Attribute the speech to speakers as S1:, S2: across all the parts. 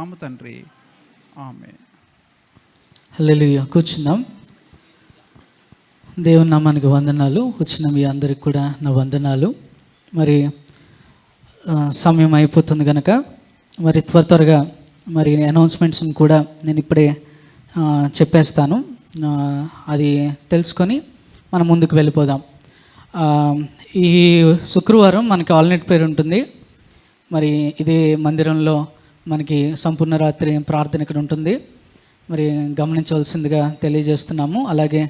S1: ఆమె తండ్రి ఆమె.
S2: హల్లెలూయా. కూర్చుందాం. దేవుని నామానికి వందనాలు. వచ్చిన మీ అందరికి కూడా నా వందనాలు. మరి సమయం అయిపోతుంది కనుక మరి త్వరగా మరి అనౌన్స్మెంట్స్ని కూడా నేను ఇప్పుడే చెప్పేస్తాను. అది తెలుసుకొని మనం ముందుకు వెళ్ళిపోదాం. ఈ శుక్రవారం మనకి ఆల్నైట్ ప్రేయర్ ఉంటుంది. మరి ఇదే మందిరంలో మనకి సంపూర్ణ రాత్రి ప్రార్థన ఇక్కడ ఉంటుంది. మరి గమనించవలసిందిగా తెలియజేస్తున్నాము. అలాగే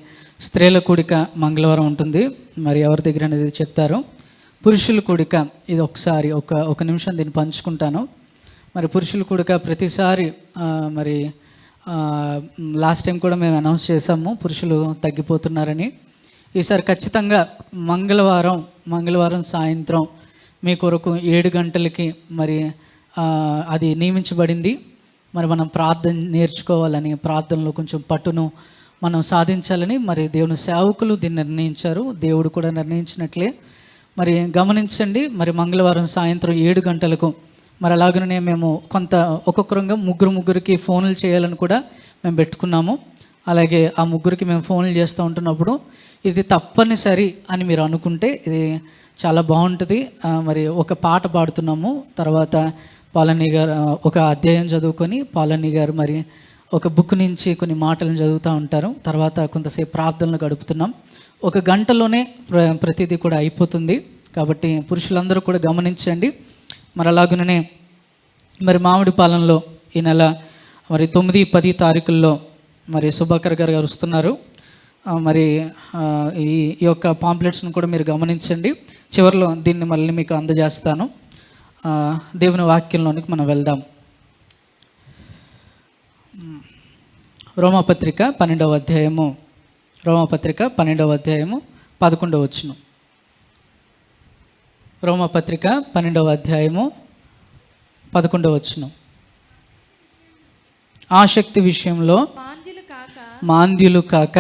S2: స్త్రీల కూడిక మంగళవారం ఉంటుంది. మరి ఎవరి దగ్గర అనేది చెప్తారు. పురుషుల కూడిక ఇది ఒకసారి ఒక నిమిషం దీన్ని పంచుకుంటాను. మరి పురుషుల కూడిక ప్రతిసారి మరి లాస్ట్ టైం కూడా మేము అనౌన్స్ చేసాము పురుషులు తగ్గిపోతున్నారని. ఈసారి ఖచ్చితంగా మంగళవారం సాయంత్రం మీ కొరకు 7 గంటలకి మరి అది నియమించబడింది. మరి మనం ప్రార్థన నేర్చుకోవాలని, ప్రార్థనలో కొంచెం పట్టును మనం సాధించాలని మరి దేవుని సేవకులు దీన్ని నిర్ణయించారు. దేవుడు కూడా నిర్ణయించినట్లే మరి గమనించండి. మరి మంగళవారం సాయంత్రం 7 గంటలకు మరి అలాగనే మేము ఒక్కొక్కరుగా ముగ్గురికి ఫోన్లు చేయాలని కూడా మేము పెట్టుకున్నాము. అలాగే ఆ ముగ్గురికి మేము ఫోన్లు చేస్తూ ఉంటున్నప్పుడు ఇది తప్పనిసరి అని మీరు అనుకుంటే ఇది చాలా బాగుంటుంది. మరి ఒక పాట పాడుతున్నాము. తర్వాత పాలని గారు ఒక అధ్యాయం చదువుకొని పాలని గారు మరి ఒక బుక్ నుంచి కొన్ని మాటలను చదువుతూ ఉంటారు. తర్వాత కొంతసేపు ప్రార్థనలు గడుపుతున్నాం. 1 గంటలోనే ప్రతిదీ కూడా అయిపోతుంది. కాబట్టి పురుషులందరూ కూడా గమనించండి. మరి అలాగనే మరి మామిడిపాలెంలో ఈ నెల మరి 9, 10 తారీఖుల్లో మరి సుభాకర్ గారు వస్తున్నారు. మరి ఈ యొక్క పాంప్లెట్స్ను కూడా మీరు గమనించండి. చివరిలో దీన్ని మళ్ళీ మీకు అందజేస్తాను. దేవుని వాక్యంలోనికి మనం వెళ్దాం. రోమాపత్రిక 12వ అధ్యాయము 11వ వచనం. రోమాపత్రిక 12వ అధ్యాయము 11వ వచనం. ఆసక్తి విషయంలో మాంద్యులు కాక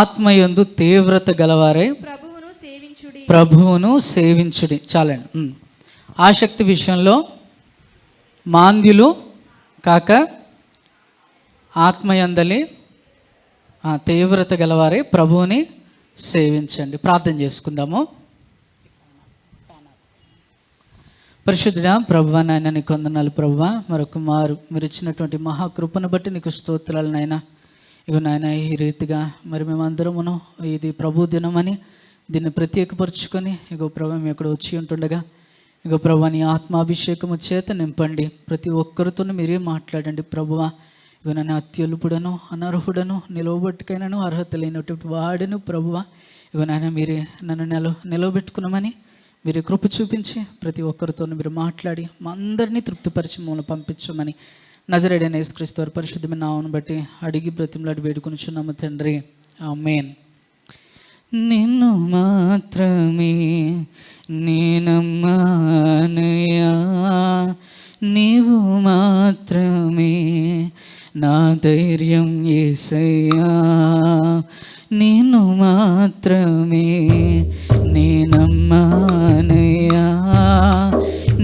S2: ఆత్మయందు తీవ్రత గలవారై ప్రభువును సేవించుడి. చాలండి. ఆసక్తి విషయంలో మాంద్యులు కాక ఆత్మయందలి తీవ్రత గలవారై ప్రభువుని సేవించండి. ప్రార్థన చేసుకుందాము. పరిశుద్ధుడా ప్రభువా, నాయన నీకు వందనాలు ప్రభువా. మరొక మారు మీరు ఇచ్చినటువంటి మహాకృపను బట్టి నీకు స్తోత్రాలు నాయన. ఇగో నాయన ఈ రీతిగా మరి మేమందరమును ఇది ప్రభు దినమని దీన్ని ప్రత్యేకపరుచుకొని ఇగో ప్రభు మేము ఇక్కడ వచ్చి ఉంటుండగా ఇగో ప్రభు నీ ఆత్మాభిషేకము చేత నింపండి. ప్రతి ఒక్కరితో మీరే మాట్లాడండి ప్రభువా. ఇగో నన్ను అత్యల్పుడను అనర్హుడను నిలవబట్టుకైనను అర్హత లేనటువంటి వాడను ప్రభువా. ఇగో నాయన మీరే నన్ను నిలవబెట్టుకున్నామని మీరు కృప చూపించి ప్రతి ఒక్కరితో మీరు మాట్లాడి మా అందరినీ తృప్తిపరిచి మమ్మల్ని పంపించమని నజరేయుడైన యేసుక్రీస్తు వారి పరిశుద్ధమైన నామమును బట్టి అడిగి బ్రతిమలాడి వేడుకొనుచున్నాము తండ్రి. ఆమేన్. నిన్ను మాత్రమే నేనమ్మానయ్యా, నీవు మాత్రమే నా ధైర్యం యేసయ్యా. నిన్ను మాత్రమే నేనమ్మానయ్యా,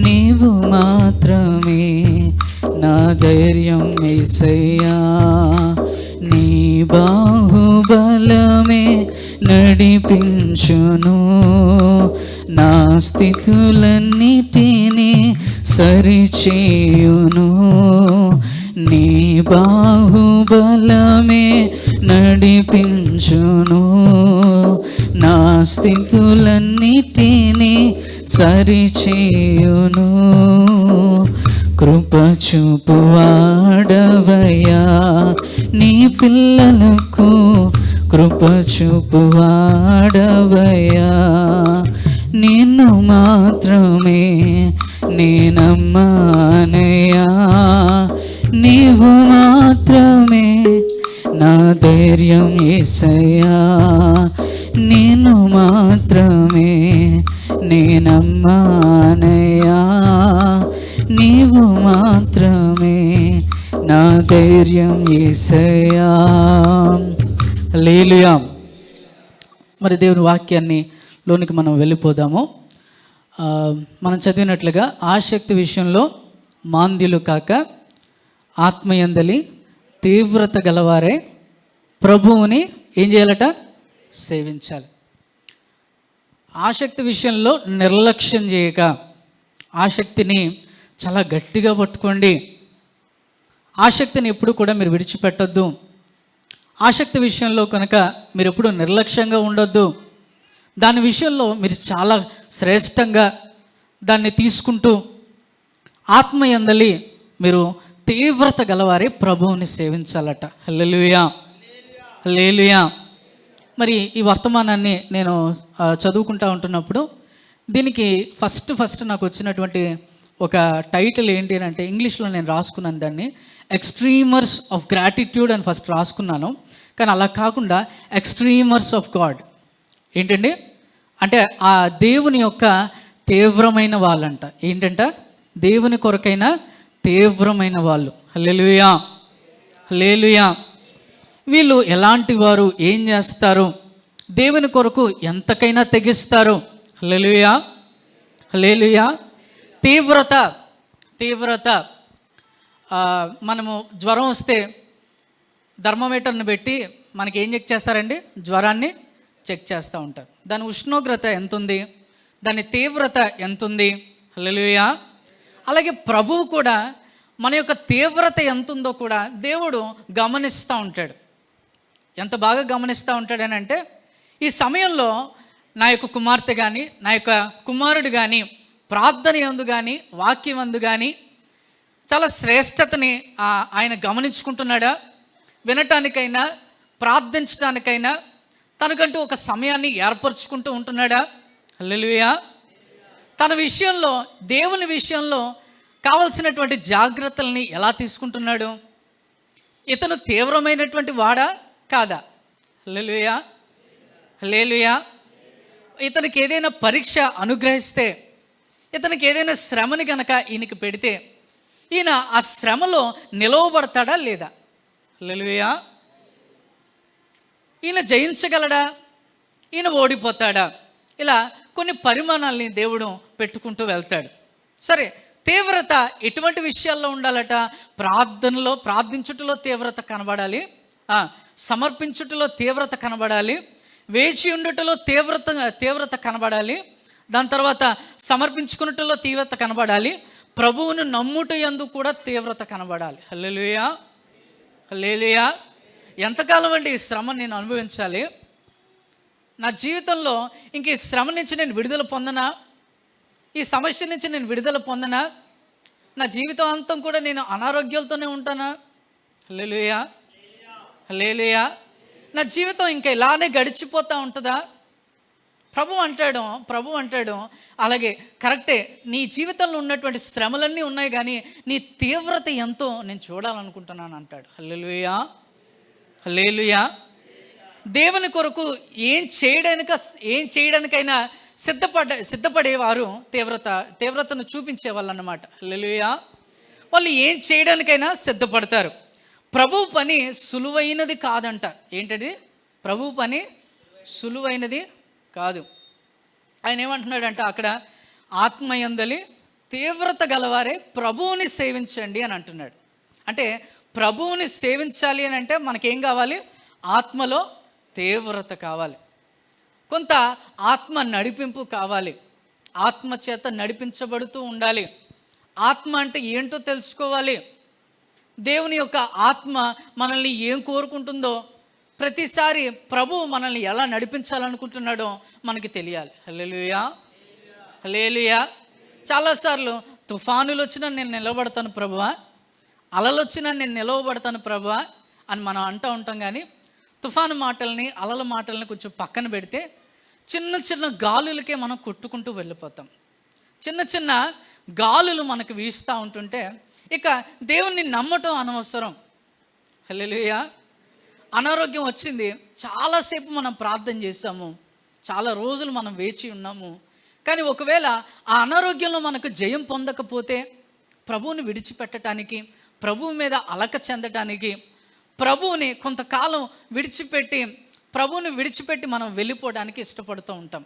S2: నీవు మాత్రమే నా ధైర్యం యేసయ్యా. నీ బాహుబలమే నడిపించును, నా స్థితులన్నిటినీ సరిచేయును. నీ బాహుబలమే నడిపించును, నా స్థితులన్నిటినీ సరిచేయును. కృప చూపువాడవయ్యా నీ పిల్లలకు, కృప చూపువాడవయ్యా. నిన్ను మాత్రమే నేనమ్మానయ్యా, నీవు మాత్రమే నా ధైర్యం యేసయ్యా. నిన్ను మాత్రమే నేనమ్మానయ్యా, నీవు మాత్రమే నా ధైర్యం యేసయ్యా. హల్లెలూయా. మరి దేవుని వాక్యాన్ని లోనికి మనం వెళ్ళిపోదాము. మనం చదివినట్లుగా ఆసక్తి విషయంలో మాంద్యులు కాక ఆత్మయందలి తీవ్రత గలవారే ప్రభువుని ఏం చేయాలట? సేవించాలి. ఆసక్తి విషయంలో నిర్లక్ష్యం చేయక ఆసక్తిని చాలా గట్టిగా పట్టుకోండి. ఆసక్తిని ఎప్పుడు కూడా మీరు విడిచిపెట్టొద్దు. ఆసక్తి విషయంలో కనుక మీరు ఎప్పుడు నిర్లక్ష్యంగా ఉండొద్దు. దాని విషయంలో మీరు చాలా శ్రేష్టంగా దాన్ని తీసుకుంటూ ఆత్మయందలి మీరు తీవ్రత గలవారే ప్రభువుని సేవించాలట. హల్లెలూయా, హల్లెలూయా. మరి ఈ వర్తమానాన్ని నేను చదువుకుంటూ ఉంటున్నప్పుడు దీనికి ఫస్ట్ నాకు వచ్చినటువంటి ఒక టైటిల్ ఏంటి అని అంటే, ఇంగ్లీష్లో నేను రాసుకున్నాను దాన్ని, ఎక్స్ట్రీమర్స్ ఆఫ్ గ్రాటిట్యూడ్ అని ఫస్ట్ రాసుకున్నాను. కానీ అలా కాకుండా ఎక్స్ట్రీమర్స్ ఆఫ్ గాడ్ ఏంటండి అంటే ఆ దేవుని యొక్క తీవ్రమైన వాళ్ళంట. ఏంటంట? దేవుని కొరకైన తీవ్రమైన వాళ్ళు. హల్లెలూయా, హల్లెలూయా. వీళ్ళు ఎలాంటి వారు, ఏం చేస్తారు, దేవుని కొరకు ఎంతకైనా తెగిస్తారు. హల్లెలూయా, హల్లెలూయా. తీవ్రత మనము జ్వరం వస్తే థర్మోమీటర్ని పెట్టి మనకి ఏం చెక్ చేస్తారండి? జ్వరాన్ని చెక్ చేస్తూ ఉంటారు. దాని ఉష్ణోగ్రత ఎంత ఉంది, దాని తీవ్రత ఎంత ఉంది. హల్లెలూయా. అలాగే ప్రభువు కూడా మన యొక్క తీవ్రత ఎంత ఉందో కూడా దేవుడు గమనిస్తూ ఉంటాడు. ఎంత బాగా గమనిస్తూ ఉంటాడని అంటే, ఈ సమయంలో నా యొక్క కుమార్తె కానీ నా యొక్క కుమారుడు కానీ ప్రార్థన యందు కానీ వాక్యం అందు కానీ చాలా శ్రేష్టతని ఆయన గమనించుకుంటున్నాడా? వినటానికైనా ప్రార్థించడానికైనా తనకంటూ ఒక సమయాన్ని ఏర్పరచుకుంటూ ఉంటున్నాడా? హల్లెలూయా. తన విషయంలో, దేవుని విషయంలో కావలసినటువంటి జాగ్రత్తల్ని ఎలా తీసుకుంటున్నాడు? ఇతను తీవ్రమైనటువంటి వాడా కాదా? హల్లెలూయా, హల్లెలూయా. ఇతనికి ఏదైనా పరీక్ష అనుగ్రహిస్తే, ఇతనికి ఏదైనా శ్రమని కనుక ఈయనకి పెడితే ఈయన ఆ శ్రమలో నిలవబడతాడా లేదా? హల్లెలూయా. ఈయన జయించగలడా? ఈయన ఓడిపోతాడా? ఇలా కొన్ని పరిమాణాలని దేవుడు పెట్టుకుంటూ వెళ్తాడు. సరే, తీవ్రత ఎటువంటి విషయాల్లో ఉండాలట? ప్రార్థనలో, ప్రార్థించుటలో తీవ్రత కనబడాలి, సమర్పించుటలో తీవ్రత కనబడాలి, వేచి ఉండుటలో తీవ్రత కనబడాలి, దాని తర్వాత సమర్పించుకున్నటలో తీవ్రత కనబడాలి, ప్రభువును నమ్ముట యందు కూడా తీవ్రత కనబడాలి. హల్లెలూయా, హల్లెలూయా. ఎంతకాలం అండి ఈ శ్రమ నేను అనుభవించాలి? నా జీవితంలో ఇంక ఈ శ్రమ నుంచి నేను విడుదల పొందనా? ఈ సమస్య నుంచి నేను విడుదల పొందనా? నా జీవితాంతం కూడా నేను అనారోగ్యాలతోనే ఉంటానా? హల్లెలూయా, హల్లెలూయా. నా జీవితం ఇంకా ఇలానే గడిచిపోతూ ఉంటుందా? ప్రభు అంటాడు అలాగే కరెక్టే, నీ జీవితంలో ఉన్నటువంటి శ్రమలన్నీ ఉన్నాయి కానీ నీ తీవ్రత ఎంతో నేను చూడాలనుకుంటున్నాను అంటాడు. హల్లెలూయా, హల్లెలూయా. దేవుని కొరకు ఏం చేయడానికైనా సిద్ధపడేవారు తీవ్రతను చూపించేవాళ్ళు అన్నమాట. హల్లెలూయా. వాళ్ళు ఏం చేయడానికైనా సిద్ధపడతారు. ప్రభు పని సులువైనది కాదంట. ఏంటది? ప్రభు పని సులువైనది కాదు. ఆయన ఏమంటున్నాడంట అక్కడ, ఆత్మయందలి తీవ్రత గలవారే ప్రభువుని సేవించండి అని అంటున్నాడు. అంటే ప్రభువుని సేవించాలి అని అంటే మనకేం కావాలి? ఆత్మలో తీవ్రత కావాలి, కొంత ఆత్మ నడిపింపు కావాలి, ఆత్మ చేత నడిపించబడుతూ ఉండాలి. ఆత్మ అంటే ఏంటో తెలుసుకోవాలి. దేవుని యొక్క ఆత్మ మనల్ని ఏం కోరుకుంటుందో, ప్రతిసారి ప్రభువు మనల్ని ఎలా నడిపించాలనుకుంటున్నాడో మనకి తెలియాలి. హల్లెలూయా, హల్లెలూయా. చాలాసార్లు తుఫానులు వచ్చినా నేను నిలబడతాను ప్రభువా, అలలు వచ్చినా నేను నిలవబడతాను ప్రభువా అని మనం అంటూ ఉంటాం. కానీ తుఫాను మాటల్ని, అలల మాటల్ని కొంచెం పక్కన పెడితే చిన్న చిన్న గాలులకే మనం కొట్టుకుంటూ వెళ్ళిపోతాం. చిన్న చిన్న గాలులు మనకు వీస్తూ ఉంటుంటే ఇక దేవుణ్ణి నమ్మటం అనవసరం. హల్లెలూయా. అనారోగ్యం వచ్చింది, చాలాసేపు మనం ప్రార్థన చేసాము, చాలా రోజులు మనం వేచి ఉన్నాము. కానీ ఒకవేళ ఆ అనారోగ్యంలో మనకు జయం పొందకపోతే ప్రభువుని విడిచిపెట్టడానికి, ప్రభువు మీద అలక చెందటానికి, ప్రభువుని కొంతకాలం ప్రభువుని విడిచిపెట్టి మనం వెళ్ళిపోవడానికి ఇష్టపడుతూ ఉంటాం.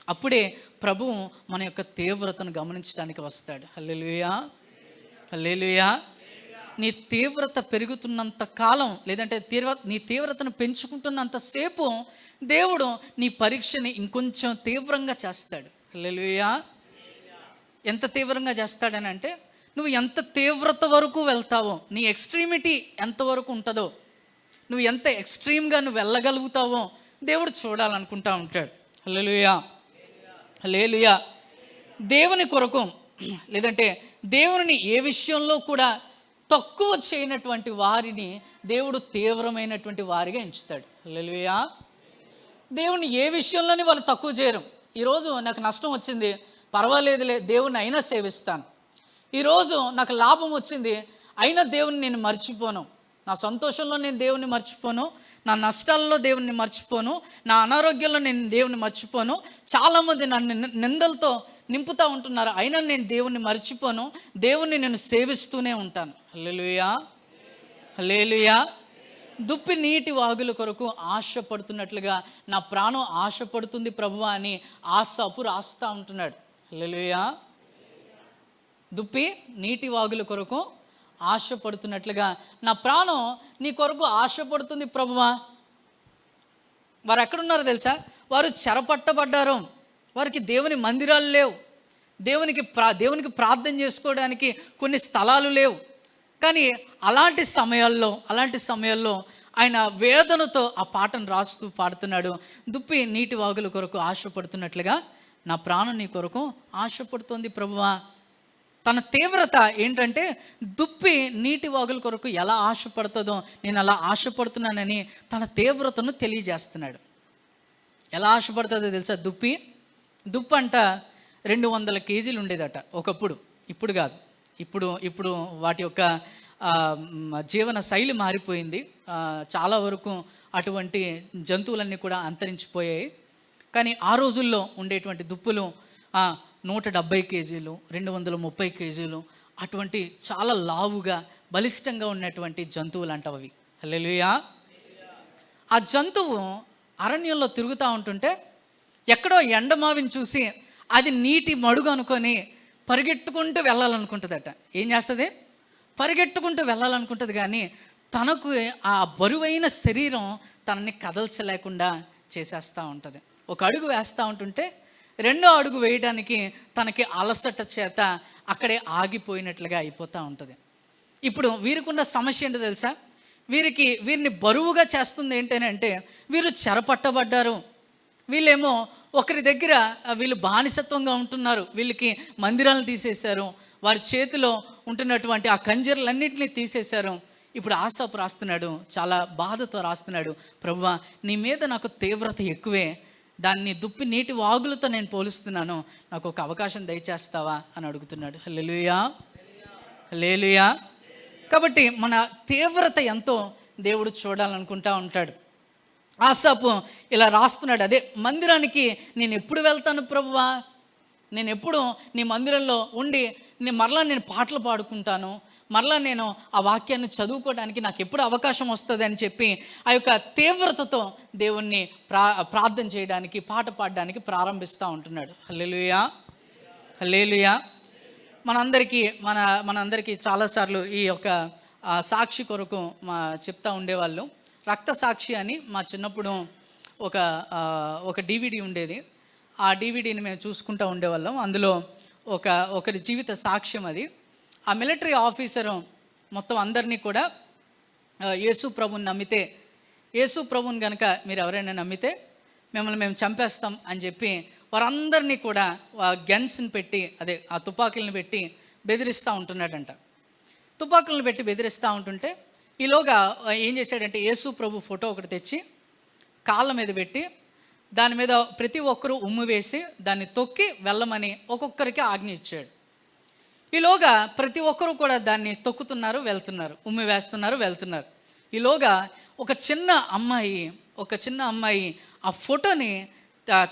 S2: అప్పుడే ప్రభువు మన యొక్క తీవ్రతను గమనించడానికి వస్తాడు. హల్లెలూయా, హల్లెలూయా. నీ తీవ్రత పెరుగుతున్నంత కాలం, లేదంటే నీ తీవ్రతను పెంచుకుంటున్నంతసేపు దేవుడు నీ పరీక్షని ఇంకొంచెం తీవ్రంగా చేస్తాడు. హల్లెలూయా. ఎంత తీవ్రంగా చేస్తాడని అంటే, నువ్వు ఎంత తీవ్రత వరకు వెళ్తావో, నీ ఎక్స్ట్రీమిటీ ఎంతవరకు ఉంటుందో, నువ్వు ఎంత ఎక్స్ట్రీమ్గా నువ్వు వెళ్ళగలుగుతావో దేవుడు చూడాలనుకుంటా ఉంటాడు. హల్లెలూయా. హల్లెలూయా. దేవుని కొరకు, లేదంటే దేవుని ఏ విషయంలో కూడా తక్కువ చేయనటువంటి వారిని దేవుడు తీవ్రమైనటువంటి వారిగా ఎంచుతాడు. హల్లెలూయా. దేవుని ఏ విషయంలోని వాళ్ళు తక్కువ చేయరు. ఈరోజు నాకు నష్టం వచ్చింది, పర్వాలేదులే, దేవుని అయినా సేవిస్తాను. ఈరోజు నాకు లాభం వచ్చింది, అయినా దేవుని నేను మర్చిపోను. నా సంతోషంలో నేను దేవుని మర్చిపోను, నా నష్టాల్లో దేవుని మర్చిపోను, నా అనారోగ్యంలో నేను దేవుని మర్చిపోను. చాలామంది నన్ను నిందలతో నింపుతూ ఉంటున్నారు, అయినా నేను దేవుణ్ణి మర్చిపోను, దేవుణ్ణి నేను సేవిస్తూనే ఉంటాను. హల్లెలూయా. హల్లెలూయా. దుప్పి నీటి వాగుల కొరకు ఆశపడుతున్నట్లుగా నా ప్రాణం ఆశపడుతుంది ప్రభువా అని ఆసాపు రాస్తూ ఉంటున్నాడు. హల్లెలూయా. దుప్పి నీటి వాగుల కొరకు ఆశపడుతున్నట్లుగా నా ప్రాణం నీ కొరకు ఆశపడుతుంది ప్రభువా. వారు ఎక్కడున్నారో తెలుసా? వారు చెరపట్టబడ్డారు, వారికి దేవుని మందిరాలు లేవు, దేవునికి ప్రార్థన చేసుకోవడానికి కొన్ని స్థలాలు లేవు. కానీ అలాంటి సమయాల్లో ఆయన వేదనతో ఆ పాటను రాస్తూ పాడుతున్నాడు. దుప్పి నీటి వాగుల కొరకు ఆశపడుతున్నట్లుగా నా ప్రాణం నీ కొరకు ఆశపడుతోంది ప్రభువా. తన తీవ్రత ఏంటంటే, దుప్పి నీటి వాగుల కొరకు ఎలా ఆశపడుతుందో నేను అలా ఆశపడుతున్నానని తన తీవ్రతను తెలియజేస్తున్నాడు. ఎలా ఆశపడుతుందో తెలుసా? దుప్పి అంట 200 కేజీలు ఉండేదట ఒకప్పుడు. ఇప్పుడు కాదు, ఇప్పుడు వాటి యొక్క జీవన శైలి మారిపోయింది. చాలా వరకు అటువంటి జంతువులన్నీ కూడా అంతరించిపోయాయి. కానీ ఆ రోజుల్లో ఉండేటువంటి దుప్పులు 170 కేజీలు, 230 కేజీలు, అటువంటి చాలా లావుగా బలిష్టంగా ఉన్నటువంటి జంతువులు అంటావు అవి. హల్లెలూయా. ఆ జంతువు అరణ్యంలో తిరుగుతూ ఉంటుంటే ఎక్కడో ఎండమావిని చూసి అది నీటి మడుగు అనుకొని పరిగెట్టుకుంటూ వెళ్ళాలనుకుంటుందట. ఏం చేస్తుంది? పరిగెట్టుకుంటూ వెళ్ళాలనుకుంటుంది. కానీ తనకు ఆ బరువైన శరీరం తనని కదల్చలేకుండా చేసేస్తూ ఉంటుంది. ఒక అడుగు వేస్తూ ఉంటుంటే రెండో అడుగు వేయడానికి తనకి అలసట చేత అక్కడే ఆగిపోయినట్లుగా అయిపోతూ ఉంటుంది. ఇప్పుడు వీరికున్న సమస్య ఏంటో తెలుసా? వీరిని బరువుగా చేస్తుంది ఏంటంటే, వీరు చెరపట్టబడ్డారు. వీళ్ళేమో ఒకరి దగ్గర వీళ్ళు బానిసత్వంగా ఉంటున్నారు. వీళ్ళకి మందిరాలను తీసేశారు, వారి చేతిలో ఉంటున్నటువంటి ఆ కంజర్లన్నింటినీ తీసేశారు. ఇప్పుడు ఆసాపు రాస్తున్నాడు, చాలా బాధతో రాస్తున్నాడు, ప్రభువా నీ మీద నాకు తీవ్రత ఎక్కువే, దాన్ని దుప్పి నీటి వాగులతో నేను పోలుస్తున్నాను, నాకు ఒక అవకాశం దయచేస్తావా అని అడుగుతున్నాడు. హల్లెలూయా. హల్లెలూయా. కాబట్టి మన తీవ్రత ఎంతో దేవుడు చూడాలనుకుంటా ఉంటాడు. ఆసాపు ఇలా రాస్తున్నాడు, అదే మందిరానికి నేను ఎప్పుడు వెళ్తాను ప్రభువా, నేను ఎప్పుడు నీ మందిరంలో ఉండి మరలా నేను పాటలు పాడుకుంటాను, మరలా నేను ఆ వాక్యాన్ని చదువుకోవడానికి నాకు ఎప్పుడు అవకాశం వస్తుంది అని చెప్పి ఆ యొక్క తీవ్రతతో దేవుణ్ణి ప్రార్థన చేయడానికి, పాట పాడడానికి ప్రారంభిస్తూ ఉంటున్నాడు. హల్లెలూయా. హల్లెలూయా. మనందరికీ చాలాసార్లు ఈ యొక్క సాక్షి కొరకు చెప్తా ఉండేవాళ్ళు. రక్త సాక్షి అని మా చిన్నప్పుడు ఒక DVD ఉండేది. ఆ DVDని మేము చూసుకుంటూ ఉండేవాళ్ళం. అందులో ఒకరి జీవిత సాక్ష్యం అది. ఆ మిలిటరీ ఆఫీసరు మొత్తం అందరినీ కూడా యేసు ప్రభుని నమ్మితే, యేసు ప్రభుని కనుక మీరు ఎవరైనా నమ్మితే మిమ్మల్ని మేము చంపేస్తాం అని చెప్పి వారందరినీ కూడా గన్స్ని పెట్టి, అదే ఆ తుపాకులను పెట్టి బెదిరిస్తూ ఉంటున్నాడంట. తుపాకులను పెట్టి బెదిరిస్తూ ఉంటుంటే ఈలోగా ఏం చేశాడంటే, యేసు ప్రభు ఫోటో ఒకటి తెచ్చి కాళ్ళ మీద పెట్టి దాని మీద ప్రతి ఒక్కరూ ఉమ్ము వేసి దాన్ని తొక్కి వెళ్ళమని ఒక్కొక్కరికి ఆజ్ఞ ఇచ్చాడు. ఈలోగా ప్రతి ఒక్కరూ కూడా దాన్ని తొక్కుతున్నారు, వెళ్తున్నారు, ఉమ్మి వేస్తున్నారు, వెళ్తున్నారు. ఈలోగా ఒక చిన్న అమ్మాయి ఆ ఫోటోని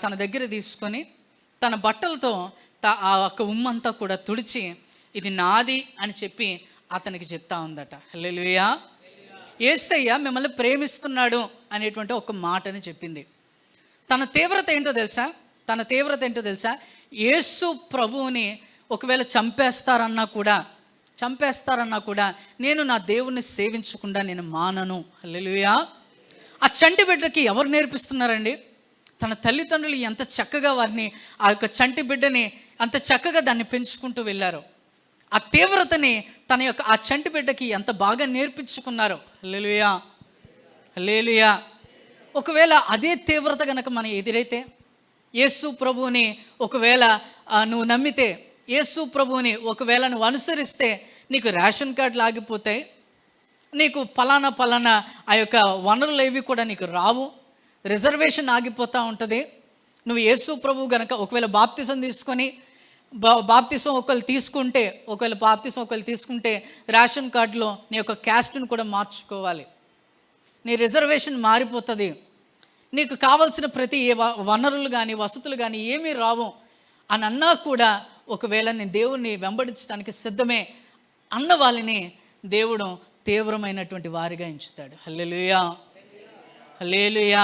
S2: తన దగ్గర తీసుకొని తన బట్టలతో ఆ ఒక్క ఉమ్మంతా కూడా తుడిచి ఇది నాది అని చెప్పి అతనికి చెప్తా ఉందట. హల్లెలూయా. యేసయ్య మిమ్మల్ని ప్రేమిస్తున్నాడు అనేటువంటి ఒక మాటని చెప్పింది. తన తీవ్రత ఏంటో తెలుసా? యేసు ప్రభువుని ఒకవేళ చంపేస్తారన్నా కూడా నేను నా దేవుణ్ణి సేవించకుండా నేను మానను. హల్లెలూయా. ఆ చంటి బిడ్డకి ఎవరు నేర్పిస్తున్నారండి? తన తల్లిదండ్రులు ఎంత చక్కగా వారిని, ఆ యొక్క చంటి బిడ్డని అంత చక్కగా దాన్ని పెంచుకుంటూ వెళ్ళారు. ఆ తీవ్రతని తన యొక్క ఆ చంటి బిడ్డకి ఎంత బాగా నేర్పించుకున్నారు. హల్లెలూయా, హల్లెలూయా. ఒకవేళ అదే తీవ్రత కనుక మనం ఎదురైతే, యేసు ప్రభువుని ఒకవేళ నువ్వు నమ్మితే, యేసు ప్రభువుని ఒకవేళ నువ్వు అనుసరిస్తే, నీకు రేషన్ కార్డులు ఆగిపోతాయి, నీకు పలానా ఆ యొక్క వనరులు ఏవి కూడా నీకు రావు, రిజర్వేషన్ ఆగిపోతూ ఉంటుంది. నువ్వు యేసు ప్రభువు కనుక ఒకవేళ బాప్తిసం తీసుకొని బాప్తిసం ఒకవేళ తీసుకుంటే రేషన్ కార్డులో నీ యొక్క క్యాస్ట్ని కూడా మార్చుకోవాలి, నీ రిజర్వేషన్ మారిపోతుంది, నీకు కావాల్సిన ప్రతి వనరులు కానీ వసతులు కానీ ఏమీ రావు అని అన్నా కూడా, ఒకవేళ నేను దేవుణ్ణి వెంబడించడానికి సిద్ధమే అన్న వాళ్ళని దేవుడు తీవ్రమైనటువంటి వారిగా ఎంచుతాడు. హల్లెలూయా, హల్లెలూయా.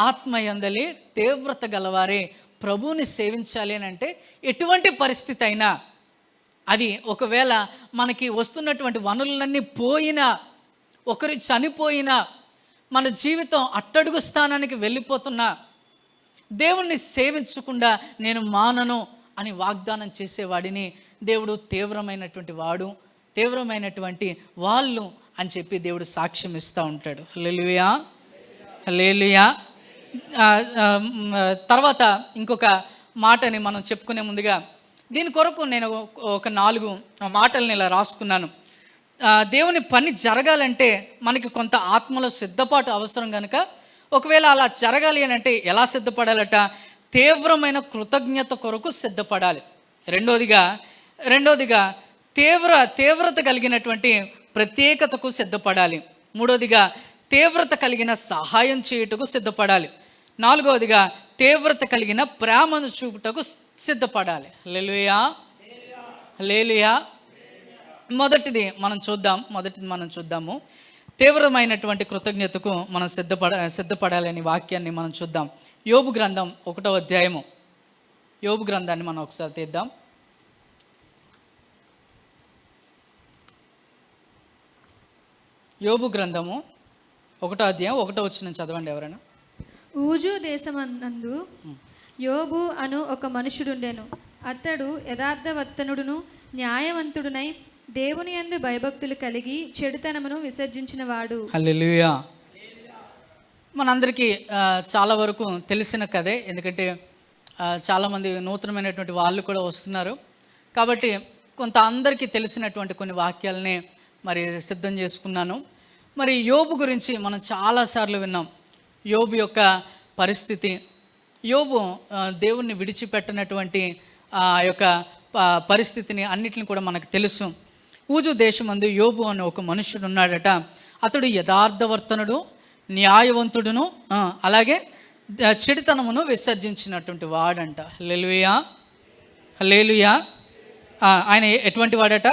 S2: ఆత్మయందలి తీవ్రత గలవారే ప్రభువుని సేవించాలి అని అంటే, ఎటువంటి పరిస్థితి అయినా, అది ఒకవేళ మనకి వస్తున్నటువంటి వనరులన్నీ పోయినా, ఒకరు చనిపోయినా, మన జీవితం అట్టడుగు స్థానానికి వెళ్ళిపోతున్నా, దేవుణ్ణి సేవించకుండా నేను మానను అని వాగ్దానం చేసేవాడిని దేవుడు తీవ్రమైనటువంటి వాడు, తీవ్రమైనటువంటి వాళ్ళు అని చెప్పి దేవుడు సాక్ష్యం ఇస్తూ ఉంటాడు. హల్లెలూయా, హల్లెలూయా. తర్వాత ఇంకొక మాటని మనం చెప్పుకునే ముందుగా, దీని కొరకు నేను ఒక 4 మాటల్ని ఇలా రాసుకున్నాను. దేవుని పని జరగాలంటే మనకి కొంత ఆత్మలో సిద్ధపాటు అవసరం కనుక, ఒకవేళ అలా జరగాలి అని అంటే ఎలా సిద్ధపడాలట? తీవ్రమైన కృతజ్ఞత కొరకు సిద్ధపడాలి. రెండోదిగా తీవ్రత కలిగినటువంటి ప్రత్యేకతకు సిద్ధపడాలి. మూడోదిగా తీవ్రత కలిగిన సహాయం చేయుటకు సిద్ధపడాలి. నాలుగవదిగా తీవ్రత కలిగిన ప్రేమను చూపుటకు సిద్ధపడాలి. హల్లెలూయా, హల్లెలూయా. మొదటిది మనం చూద్దాము. తీవ్రమైనటువంటి కృతజ్ఞతకు మనం సిద్ధపడాలని వాక్యాన్ని మనం చూద్దాం. యోబు గ్రంథం 1వ అధ్యాయము. యోబు గ్రంథాన్ని మనం ఒకసారి తీద్దాం. యోబు గ్రంథము 1వ అధ్యాయం 1వ వచనం చదవండి ఎవరైనా.
S3: ఊజు దేశమందు యోబు అను ఒక మనుషుడుండెను. అతడు యథార్థవర్తనుడును న్యాయవంతుడునై దేవుని యందు భయభక్తులు కలిగి చెడుతనమును విసర్జించిన వాడు.
S2: హల్లెలూయా. మనందరికీ చాలా వరకు తెలిసిన కథే, ఎందుకంటే చాలామంది నూతనమైనటువంటి వాళ్ళు కూడా వస్తున్నారు కాబట్టి కొంత అందరికీ తెలిసినటువంటి కొన్ని వాక్యాలని మరి సిద్ధం చేసుకున్నాను. మరి యోబు గురించి మనం చాలాసార్లు విన్నాం. యోబు యొక్క పరిస్థితి, యోబు దేవుణ్ణి విడిచిపెట్టినటువంటి ఆ యొక్క పరిస్థితిని అన్నిటిని కూడా మనకు తెలుసు. ఊజు దేశమందు యోబు అనే ఒక మనుష్యుడు ఉన్నాడట. అతడు యథార్థవర్తనుడు, న్యాయవంతుడును, అలాగే చెడుతనమును విసర్జించినటువంటి వాడంట. హల్లెలూయా, హల్లెలూయా. ఆయన ఎటువంటి వాడట?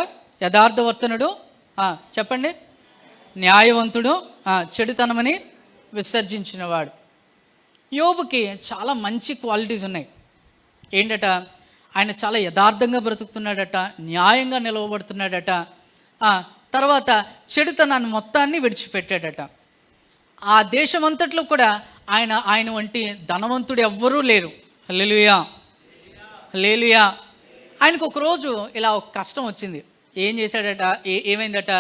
S2: యథార్థవర్తనుడు, చెప్పండి, న్యాయవంతుడు, చెడుతనమని విసర్జించినవాడు. యోబుకి చాలా మంచి క్వాలిటీస్ ఉన్నాయి. ఏంటట? ఆయన చాలా యథార్థంగా బ్రతుకుతున్నాడట, న్యాయంగా నిలవబడుతున్నాడట, తర్వాత చెడుతనాన్ని మొత్తాన్ని విడిచిపెట్టాడట. ఆ దేశమంతట్లో కూడా ఆయన వంటి ధనవంతుడు ఎవ్వరూ లేరు. హల్లెలూయా, హల్లెలూయా. ఆయనకు ఒకరోజు ఇలా ఒక కష్టం వచ్చింది. ఏం చేశాడట? ఏమైందట?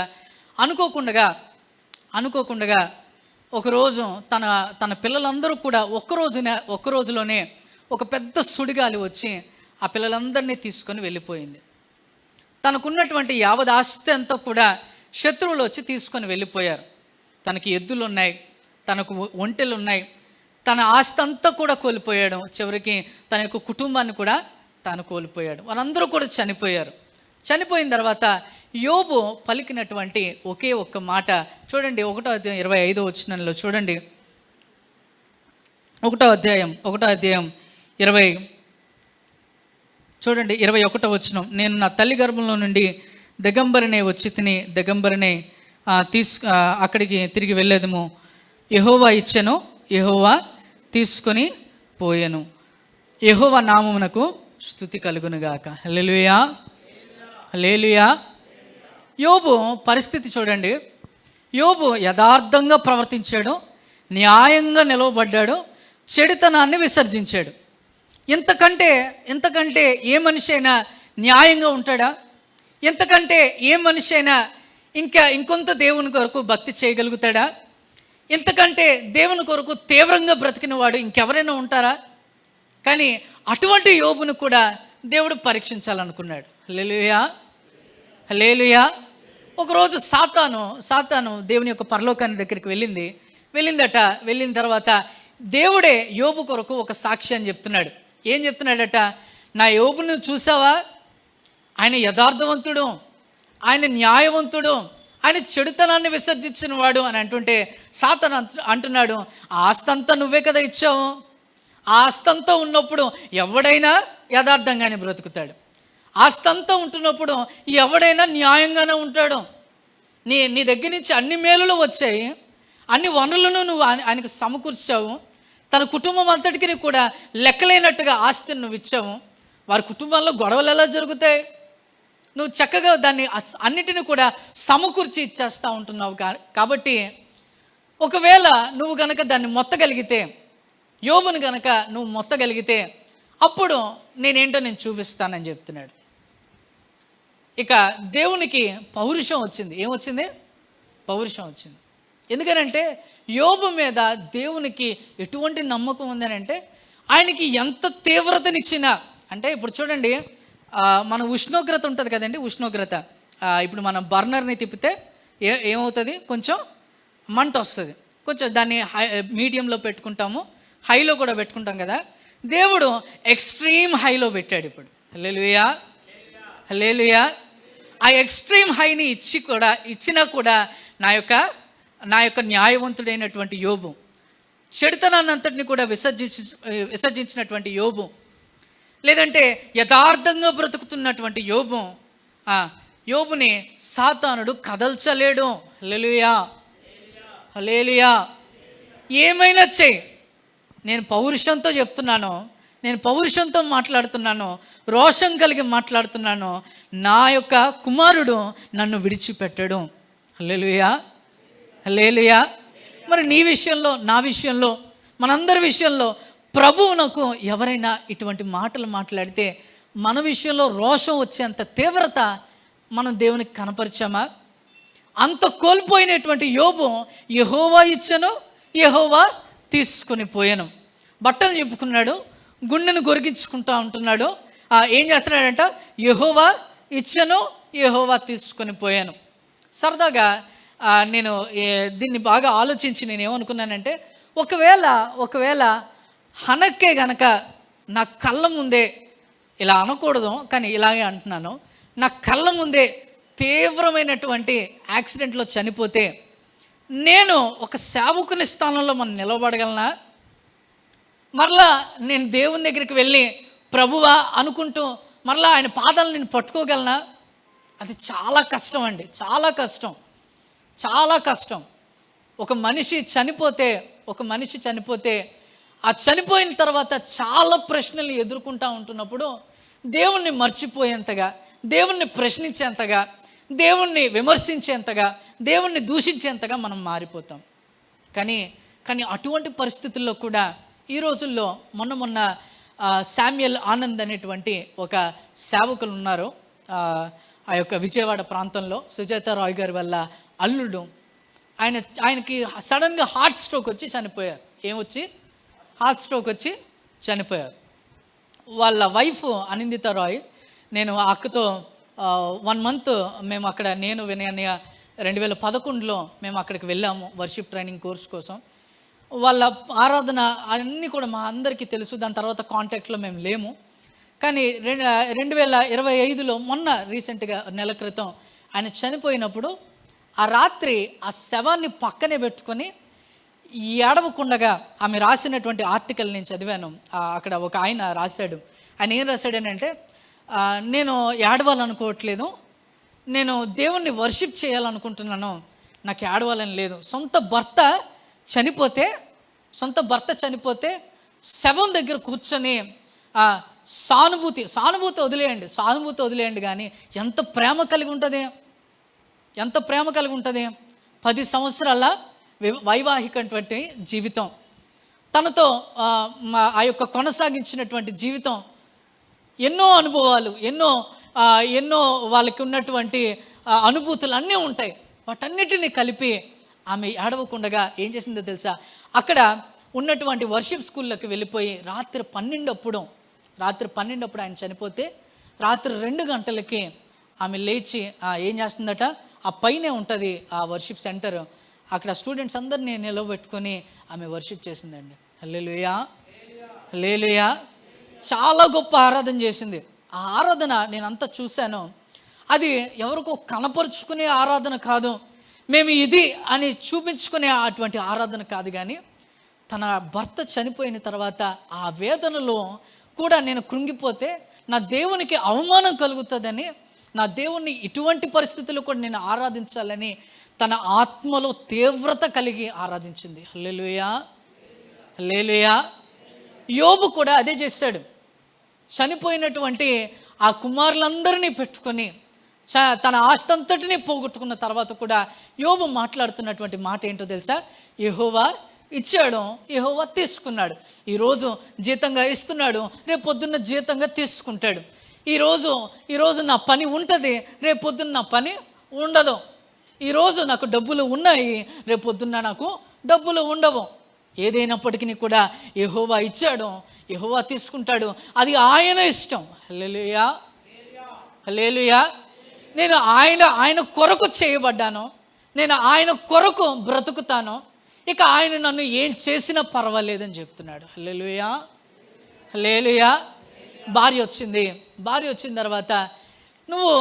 S2: అనుకోకుండా ఒకరోజు తన పిల్లలందరూ కూడా ఒక్క రోజులోనే ఒక పెద్ద సుడిగాలి వచ్చి ఆ పిల్లలందరినీ తీసుకొని వెళ్ళిపోయింది. తనకున్నటువంటి యావత్ ఆస్తి అంతా కూడా శత్రువులు వచ్చి తీసుకొని వెళ్ళిపోయారు. తనకి ఎద్దులు ఉన్నాయి, తనకు ఒంటెలు ఉన్నాయి, తన ఆస్తి అంతా కూడా కోల్పోయాడు. చివరికి తన యొక్క కుటుంబాన్ని కూడా తాను కోల్పోయాడు. వారందరూ కూడా చనిపోయారు. చనిపోయిన తర్వాత యోబు పలికినటువంటి ఒకే ఒక్క మాట చూడండి. 1వ అధ్యాయం 25వ వచనంలో చూడండి. 1వ అధ్యాయం 21వ వచనం. నేను నా తల్లి గర్భంలో నుండి దిగంబరినే వచ్చి తిని దిగంబరినే అక్కడికి తిరిగి వెళ్ళేదము. యెహోవా ఇచ్చెను, యెహోవా తీసుకొని పోయెను. యెహోవా నామమునకు స్తుతి కలుగునుగాక. హల్లెలూయా, హల్లెలూయా. యోబు పరిస్థితి చూడండి. యోబు యథార్థంగా ప్రవర్తించాడు, న్యాయంగా నిలవబడ్డాడు, చెడుతనాన్ని విసర్జించాడు. ఇంతకంటే ఏ మనిషి అయినా న్యాయంగా ఉంటాడా? ఇంతకంటే ఏ మనిషి అయినా ఇంకొంత దేవుని కొరకు భక్తి చేయగలుగుతాడా? ఇంతకంటే దేవుని కొరకు తీవ్రంగా బ్రతికిన వాడు ఇంకెవరైనా ఉంటారా? కానీ అటువంటి యోబును కూడా దేవుడు పరీక్షించాలనుకున్నాడు. హల్లెలూయా, హల్లెలూయా. ఒకరోజు సాతాను దేవుని యొక్క పరలోకాన్ని దగ్గరికి వెళ్ళిన తర్వాత దేవుడే యోబు కొరకు ఒక సాక్ష్యాన్ని చెప్తున్నాడు. ఏం చెప్తున్నాడట? నా యోబును చూసావా? ఆయన యథార్థవంతుడు, ఆయన న్యాయవంతుడు, ఆయన చెడుతనాన్ని విసర్జించిన వాడు అని అంటుంటే సాతాను అంటున్నాడు, ఆస్తంతా నువ్వే కదా ఇచ్చావు. ఆస్తంతా ఉన్నప్పుడు ఎవడైనా యథార్థంగానే బ్రతుకుతాడు. ఆస్తంతా ఉంటున్నప్పుడు ఎవడైనా న్యాయంగానే ఉంటాడు. నీ దగ్గర నుంచి అన్ని మేలులు వచ్చాయి, అన్ని వనరులను నువ్వు ఆయనకు సమకూర్చావు. తన కుటుంబం అంతటికి కూడా లెక్కలేనట్టుగా ఆస్తిని నువ్వు ఇచ్చావు. వారి కుటుంబంలో గొడవలు ఎలా జరుగుతాయి? నువ్వు చక్కగా దాన్ని అన్నిటిని కూడా సమకూర్చి ఇచ్చేస్తూ ఉంటున్నావు. కాబట్టి ఒకవేళ నువ్వు కనుక దాన్ని మొత్తగలిగితే, యోబును కనుక నువ్వు మొత్తగలిగితే, అప్పుడు నేనేంటో నేను చూపిస్తానని చెప్తున్నాడు. ఇక దేవునికి పౌరుషం వచ్చింది. ఏమొచ్చింది? పౌరుషం వచ్చింది. ఎందుకనంటే యోబు మీద దేవునికి ఎటువంటి నమ్మకం ఉందని అంటే, ఆయనకి ఎంత తీవ్రతనిచ్చినా, అంటే ఇప్పుడు చూడండి, మన ఉష్ణోగ్రత ఉంటుంది కదండి. ఉష్ణోగ్రత ఇప్పుడు మనం బర్నర్ని తిప్పితే ఏమవుతుంది? కొంచెం మంట వస్తుంది. కొంచెం దాన్ని మీడియంలో పెట్టుకుంటాము, హైలో కూడా పెట్టుకుంటాం కదా. దేవుడు ఎక్స్ట్రీమ్ హైలో పెట్టాడు ఇప్పుడు. హల్లెలూయా, హల్లెలూయా. ఆ ఎక్స్ట్రీమ్ హైని ఇచ్చినా కూడా నా యొక్క న్యాయవంతుడైనటువంటి యోబు, చెడుతనాన్ని అంతటిని కూడా విసర్జించినటువంటి యోబు, లేదంటే యథార్థంగా బ్రతుకుతున్నటువంటి యోబుని సాతానుడు కదల్చలేడు. హల్లెలూయా, హల్లెలూయా. ఏమైనా చెయ్యి, నేను పౌరుషంతో చెప్తున్నాను, నేను పౌరుషంతో మాట్లాడుతున్నాను, రోషం కలిగి మాట్లాడుతున్నాను. నా యొక్క కుమారుడు నన్ను విడిచిపెట్టడు. హల్లెలూయా, హల్లెలూయా. మరి నీ విషయంలో, నా విషయంలో, మనందరి విషయంలో ప్రభువునకు ఎవరైనా ఇటువంటి మాటలు మాట్లాడితే మన విషయంలో రోషం వచ్చేంత తీవ్రత మనం దేవునికి కనపరిచామా? అంత కోల్పోయినటువంటి యోబు యెహోవా ఇచ్చెను, యెహోవా తీసుకొని పోయాను. బట్టలు చెప్పుకున్నాడు, గుండెను గొరిగించుకుంటా ఉంటున్నాడు. ఏం చేస్తున్నాడంట? యెహోవా ఇచ్చెను, యెహోవా తీసుకొని పోయాను. సరదాగా నేను దీన్ని బాగా ఆలోచించి నేను ఏమనుకున్నానంటే, ఒకవేళ హనక్కే గనక నా కళ్ళ ముందే, ఇలా అనకూడదు కానీ ఇలాగే అంటున్నాను, నా కళ్ళ ముందే తీవ్రమైనటువంటి యాక్సిడెంట్లో చనిపోతే నేను ఒక సేవకుని స్థానంలో మనం నిలబడగలనా? మరలా నేను దేవుని దగ్గరికి వెళ్ళి ప్రభువా అనుకుంటూ మరలా ఆయన పాదాలను నేను పట్టుకోగలనా? అది చాలా కష్టం అండి, చాలా కష్టం, చాలా కష్టం. ఒక మనిషి చనిపోతే ఆ చనిపోయిన తర్వాత చాలా ప్రశ్నలు ఎదుర్కొంటూ ఉంటున్నప్పుడు దేవుణ్ణి మర్చిపోయేంతగా, దేవుణ్ణి ప్రశ్నించేంతగా, దేవుణ్ణి విమర్శించేంతగా, దేవుణ్ణి దూషించేంతగా మనం మారిపోతాం. కానీ అటువంటి పరిస్థితుల్లో కూడా ఈ రోజుల్లో మొన్న శామ్యుయల్ ఆనంద్ అనేటువంటి ఒక సేవకులు ఉన్నారు. ఆ యొక్క విజయవాడ ప్రాంతంలో సుజాత రాయ్ గారి వల్ల అల్లుడు, ఆయనకి సడన్గా హార్ట్ స్ట్రోక్ వచ్చి చనిపోయారు. హార్ట్ స్ట్రోక్ వచ్చి చనిపోయారు. వాళ్ళ వైఫ్ అనిందిత రాయ్, నేను ఆ అక్కతో 1 month మేము అక్కడ, నేను వినయన్నయ్య 2011లో మేము అక్కడికి వెళ్ళాము వర్షిప్ ట్రైనింగ్ కోర్స్ కోసం. వాళ్ళ ఆరాధన అన్నీ కూడా మా అందరికీ తెలుసు. దాని తర్వాత కాంటాక్ట్లో మేము లేము. కానీ 2025లో మొన్న రీసెంట్గా నెల క్రితం ఆయన చనిపోయినప్పుడు ఆ రాత్రి ఆ శవాన్ని పక్కనే పెట్టుకొని ఏడవకుండగా, ఆమె రాసినటువంటి ఆర్టికల్ నేను చదివాను. అక్కడ ఒక ఆయన రాశాడు. ఆయన ఏం రాశాడనంటే, నేను ఏడవాలనుకోవట్లేదు, నేను దేవుణ్ణి వర్షిప్ చేయాలనుకుంటున్నాను, నాకు ఏడవాలని లేదు. సొంత భర్త చనిపోతే శవం దగ్గర కూర్చొని సానుభూతి వదిలేయండి కానీ ఎంత ప్రేమ కలిగి ఉంటుంది. ఎంత ప్రేమ కలిగి ఉంటుంది? 10 సంవత్సరాల వైవాహికటువంటి జీవితం, తనతో ఆ యొక్క కొనసాగించినటువంటి జీవితం, ఎన్నో అనుభవాలు, ఎన్నో వాళ్ళకి ఉన్నటువంటి అనుభూతులు అన్నీ ఉంటాయి. వాటన్నిటిని కలిపి ఆమె ఏడవకుండగా ఏం చేసిందో తెలుసా? అక్కడ ఉన్నటువంటి వర్షిప్ స్కూల్లోకి వెళ్ళిపోయి రాత్రి 12 ఆయన చనిపోతే రాత్రి 2 గంటలకి ఆమె లేచి ఏం చేస్తుందట, ఆ పైనే ఉంటుంది ఆ వర్షిప్ సెంటర్, అక్కడ స్టూడెంట్స్ అందరినీ నిలబెట్టుకొని ఆమె వర్షిప్ చేసిందండి. హల్లెలూయా, హల్లెలూయా. చాలా గొప్ప ఆరాధన చేసింది. ఆ ఆరాధన నేనంతా చూశాను. అది ఎవరికో కనపరుచుకునే ఆరాధన కాదు, మేము ఇది అని చూపించుకునే అటువంటి ఆరాధన కాదు. కానీ తన భర్త చనిపోయిన తర్వాత ఆ వేదనలో కూడా నేను కృంగిపోతే నా దేవునికి అవమానం కలుగుతుందని, నా దేవుణ్ణి ఇటువంటి పరిస్థితుల్లో కూడా నేను ఆరాధించాలని తన ఆత్మలో తీవ్రత కలిగి ఆరాధించింది. హల్లెలూయా, హల్లెలూయా. యోబు కూడా అదే చేశాడు. చనిపోయినటువంటి ఆ కుమారులందరినీ పెట్టుకొని తన ఆస్తి అంతటినీ పోగొట్టుకున్న తర్వాత కూడా యోబు మాట్లాడుతున్నటువంటి మాట ఏంటో తెలుసా? యెహోవా ఇచ్చాడు, యెహోవా తీసుకున్నాడు. ఈరోజు జీతంగా ఇస్తున్నాడు, రేపు పొద్దున్న జీతంగా తీసుకుంటాడు. ఈరోజు నా పని ఉంటుంది, రేపు పొద్దున్న నా పని ఉండదు. ఈరోజు నాకు డబ్బులు ఉన్నాయి, రేపు పొద్దున్న నాకు డబ్బులు ఉండవు. ఏదైనప్పటికీ కూడా యెహోవా ఇచ్చాడు, యెహోవా తీసుకుంటాడు, అది ఆయన ఇష్టం. హల్లెలూయా, హల్లెలూయా. నేను ఆయన కొరకు చేయబడ్డాను, నేను ఆయన కొరకు బ్రతుకుతాను, ఇక ఆయన నన్ను ఏం చేసినా పర్వాలేదని చెప్తున్నాడు. హల్లెలూయా, హల్లెలూయా. భార్య వచ్చిన తర్వాత నువ్వు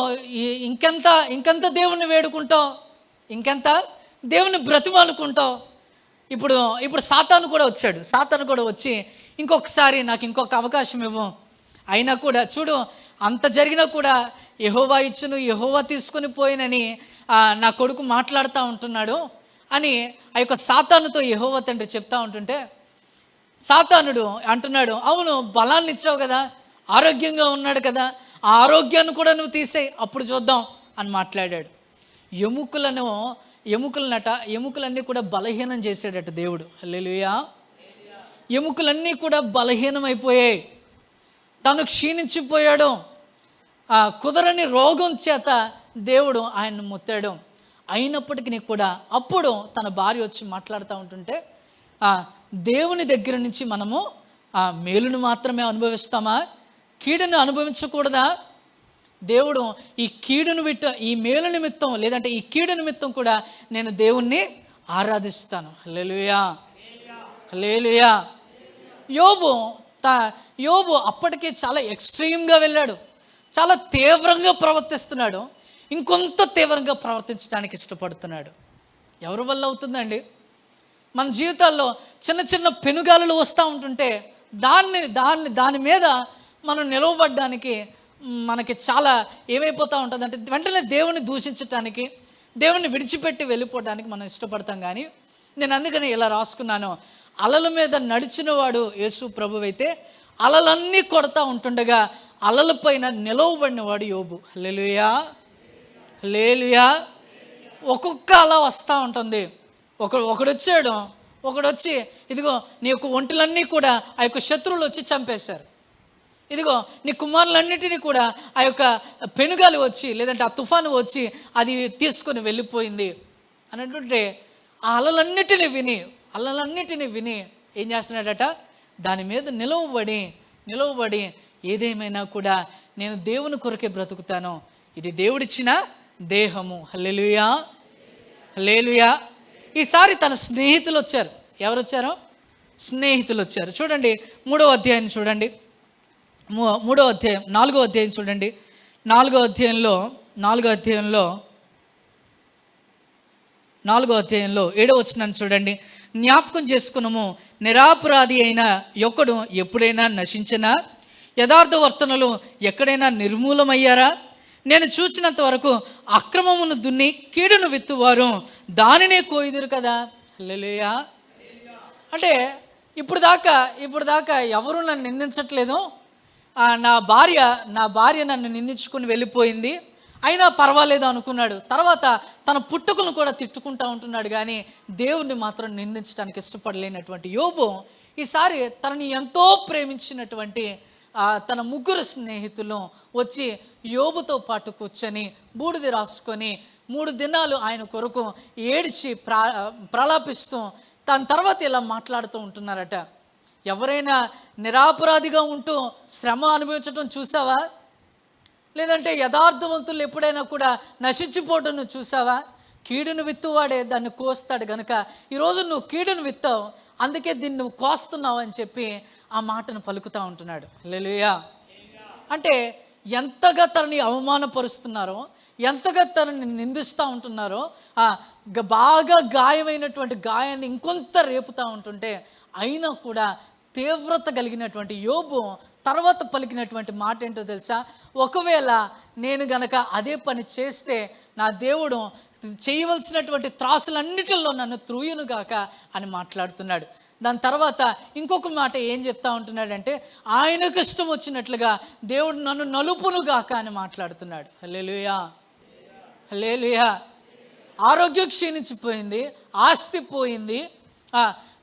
S2: ఇంకెంత దేవుణ్ణి వేడుకుంటావు, ఇంకెంత దేవుని బ్రతిమాలుకుంటావు. ఇప్పుడు సాతాను కూడా వచ్చి ఇంకొకసారి నాకు ఇంకొక అవకాశం ఇవ్వు. అయినా కూడా చూడు, అంత జరిగినా కూడా యెహోవా ఇచ్చును, యెహోవా తీసుకొని పోయినని నా కొడుకు మాట్లాడుతూ ఉంటున్నాడు అని ఆ యొక్క సాతానుతో యెహోవా తండ్రి చెప్తా ఉంటుంటే, సాతానుడు అంటున్నాడు, అవును బలాన్ని ఇచ్చావు కదా, ఆరోగ్యంగా ఉన్నాడు కదా, ఆ ఆరోగ్యాన్ని కూడా నువ్వు తీసేయి, అప్పుడు చూద్దాం అని మాట్లాడాడు. ఎముకలన్నీ కూడా బలహీనం చేశాడట దేవుడు. హల్లెలూయా. ఎముకలన్నీ కూడా బలహీనమైపోయాయి, తను క్షీణించిపోయాడు. కుదరని రోగం చేత దేవుడు ఆయన్ని ముత్తాడు. అయినప్పటికీ కూడా అప్పుడు తన భార్య వచ్చి మాట్లాడుతూ ఉంటుంటే, దేవుని దగ్గర నుంచి మనము మేలును మాత్రమే అనుభవిస్తామా, కీడును అనుభవించకూడదా? దేవుడు ఈ మేలు నిమిత్తం, లేదంటే ఈ కీడు నిమిత్తం కూడా నేను దేవుణ్ణి ఆరాధిస్తాను. హల్లెలూయా, హల్లెలూయా. యోబు అప్పటికే చాలా ఎక్స్ట్రీమ్గా వెళ్ళాడు, చాలా తీవ్రంగా ప్రవర్తిస్తున్నాడు, ఇంకొంత తీవ్రంగా ప్రవర్తించడానికి ఇష్టపడుతున్నాడు. ఎవరి వల్ల అవుతుందండి? మన జీవితాల్లో చిన్న చిన్న పెనుగాలులు వస్తూ ఉంటుంటే దాని మీద మనం నిలవబడ్డానికి మనకి చాలా ఏమైపోతూ ఉంటుంది అంటే, వెంటనే దేవుని దూషించటానికి, దేవుని విడిచిపెట్టి వెళ్ళిపోవడానికి మనం ఇష్టపడతాం. కానీ నేను అందుకని ఇలా రాసుకున్నాను, అలల మీద నడిచిన వాడు యేసు ప్రభువైతే అలలన్నీ కొడతా ఉంటుండగా అలల పైన నిలవబడిన వాడు యోబు. హల్లెలూయా, హల్లెలూయా. ఒక్కొక్క అల వస్తూ ఉంటుంది. ఒకడు వచ్చి ఇదిగో నీ యొక్క ఒంటెలన్నీ కూడా ఆ యొక్క శత్రువులు వచ్చి చంపేశారు, ఇదిగో నీ కుమారులన్నిటినీ కూడా ఆ యొక్క పెనుగాలి వచ్చి, లేదంటే ఆ తుఫాను వచ్చి అది తీసుకొని వెళ్ళిపోయింది అని అంటుంటే, ఆ అలలన్నిటినీ విని ఏం చేస్తున్నాడట, దాని మీద నిలవబడి ఏదేమైనా కూడా నేను దేవుని కొరకే బ్రతుకుతాను, ఇది దేవుడిచ్చిన దేహము. హల్లెలూయా, హల్లెలూయా. ఈసారి తన స్నేహితులు వచ్చారు. ఎవరు వచ్చారో? స్నేహితులు వచ్చారు. చూడండి 3వ అధ్యాయం చూడండి, 4వ అధ్యాయం చూడండి. 4వ అధ్యాయంలో 7వ వచనాన్ని చూడండి. జ్ఞాపకం చేసుకున్నాము, నిరాపరాధి అయిన ఒకడు ఎప్పుడైనా నశించినా, యథార్థ వర్తనలు ఎక్కడైనా నిర్మూలమయ్యారా? నేను చూచినంత వరకు అక్రమమును దున్ని కీడును విత్తువారు దానినే కోయిదురు కదా. హల్లెలూయా. అంటే ఇప్పుడు దాకా ఎవరు నన్ను నిందించట్లేదు, నా భార్య నన్ను నిందించుకుని వెళ్ళిపోయింది, అయినా పర్వాలేదు అనుకున్నాడు. తర్వాత తన పుట్టుకను కూడా తిట్టుకుంటూ ఉంటున్నాడు, కానీ దేవుణ్ణి మాత్రం నిందించడానికి ఇష్టపడలేనటువంటి యోబు ఈసారి తనని ఎంతో ప్రేమించినటువంటి తన 3 స్నేహితులు వచ్చి యోబుతో పాటు కూర్చొని బూడిది రాసుకొని 3 దినాలు ఆయన కొరకు ఏడ్చి ప్రలాపిస్తూ దాని తర్వాత ఇలా మాట్లాడుతూ ఉంటున్నారట. ఎవరైనా నిరపరాధిగా ఉంటూ శ్రమ అనుభవించడం చూసావా? లేదంటే యథార్థవంతులు ఎప్పుడైనా కూడా నశించిపోవడం చూసావా? కీడును విత్తువాడే దాన్ని కోస్తాడు గనుక ఈరోజు నువ్వు కీడును విత్తావు, అందుకే దీన్ని నువ్వు కోస్తున్నావు అని చెప్పి ఆ మాటను పలుకుతూ ఉంటున్నాడు. హల్లెలూయా. అంటే ఎంతగా తనని అవమానపరుస్తున్నారో, ఎంతగా తనని నిందిస్తూ ఉంటున్నారో, బాగా గాయమైనటువంటి గాయాన్ని ఇంకొంత రేపుతూ ఉంటుంటే అయినా కూడా తీవ్రత కలిగినటువంటి యోబు తర్వాత పలికినటువంటి మాట ఏంటో తెలుసా? ఒకవేళ నేను గనక అదే పని చేస్తే నా దేవుడు చేయవలసినటువంటి త్రాసులన్నిటిలో నన్ను త్రూయునుగాక అని మాట్లాడుతున్నాడు. దాని తర్వాత ఇంకొక మాట ఏం చెప్తా ఉంటున్నాడంటే, ఆయనకు ఇష్టం వచ్చినట్లుగా దేవుడు నన్ను నలుపునుగాక అని మాట్లాడుతున్నాడు. హల్లెలూయా, హల్లెలూయా. ఆరోగ్యం క్షీణించిపోయింది, ఆస్తి పోయింది,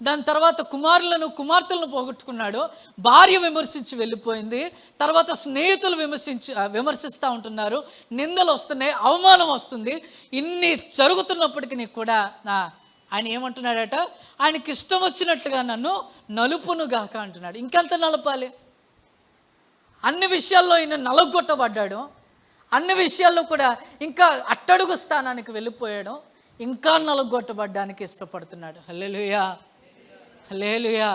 S2: దాని తర్వాత కుమార్తెలను పోగొట్టుకున్నాడు, భార్య విమర్శించి వెళ్ళిపోయింది, తర్వాత స్నేహితులు విమర్శిస్తూ ఉంటున్నారు, నిందలు వస్తున్నాయి, అవమానం వస్తుంది. ఇన్ని జరుగుతున్నప్పటికీ కూడా ఆయన ఏమంటున్నాడట? ఆయనకి ఇష్టం వచ్చినట్టుగా నన్ను నలుపునుగాక అంటున్నాడు. ఇంకెంత నలపాలి? అన్ని విషయాల్లో ఈయన నలగొట్టబడ్డాడు, అన్ని విషయాల్లో కూడా ఇంకా అట్టడుగు స్థానానికి వెళ్ళిపోయాడు, ఇంకా నలగొట్టబడ్డానికి ఇష్టపడుతున్నాడు. హల్లెలూయా, హల్లెలూయా.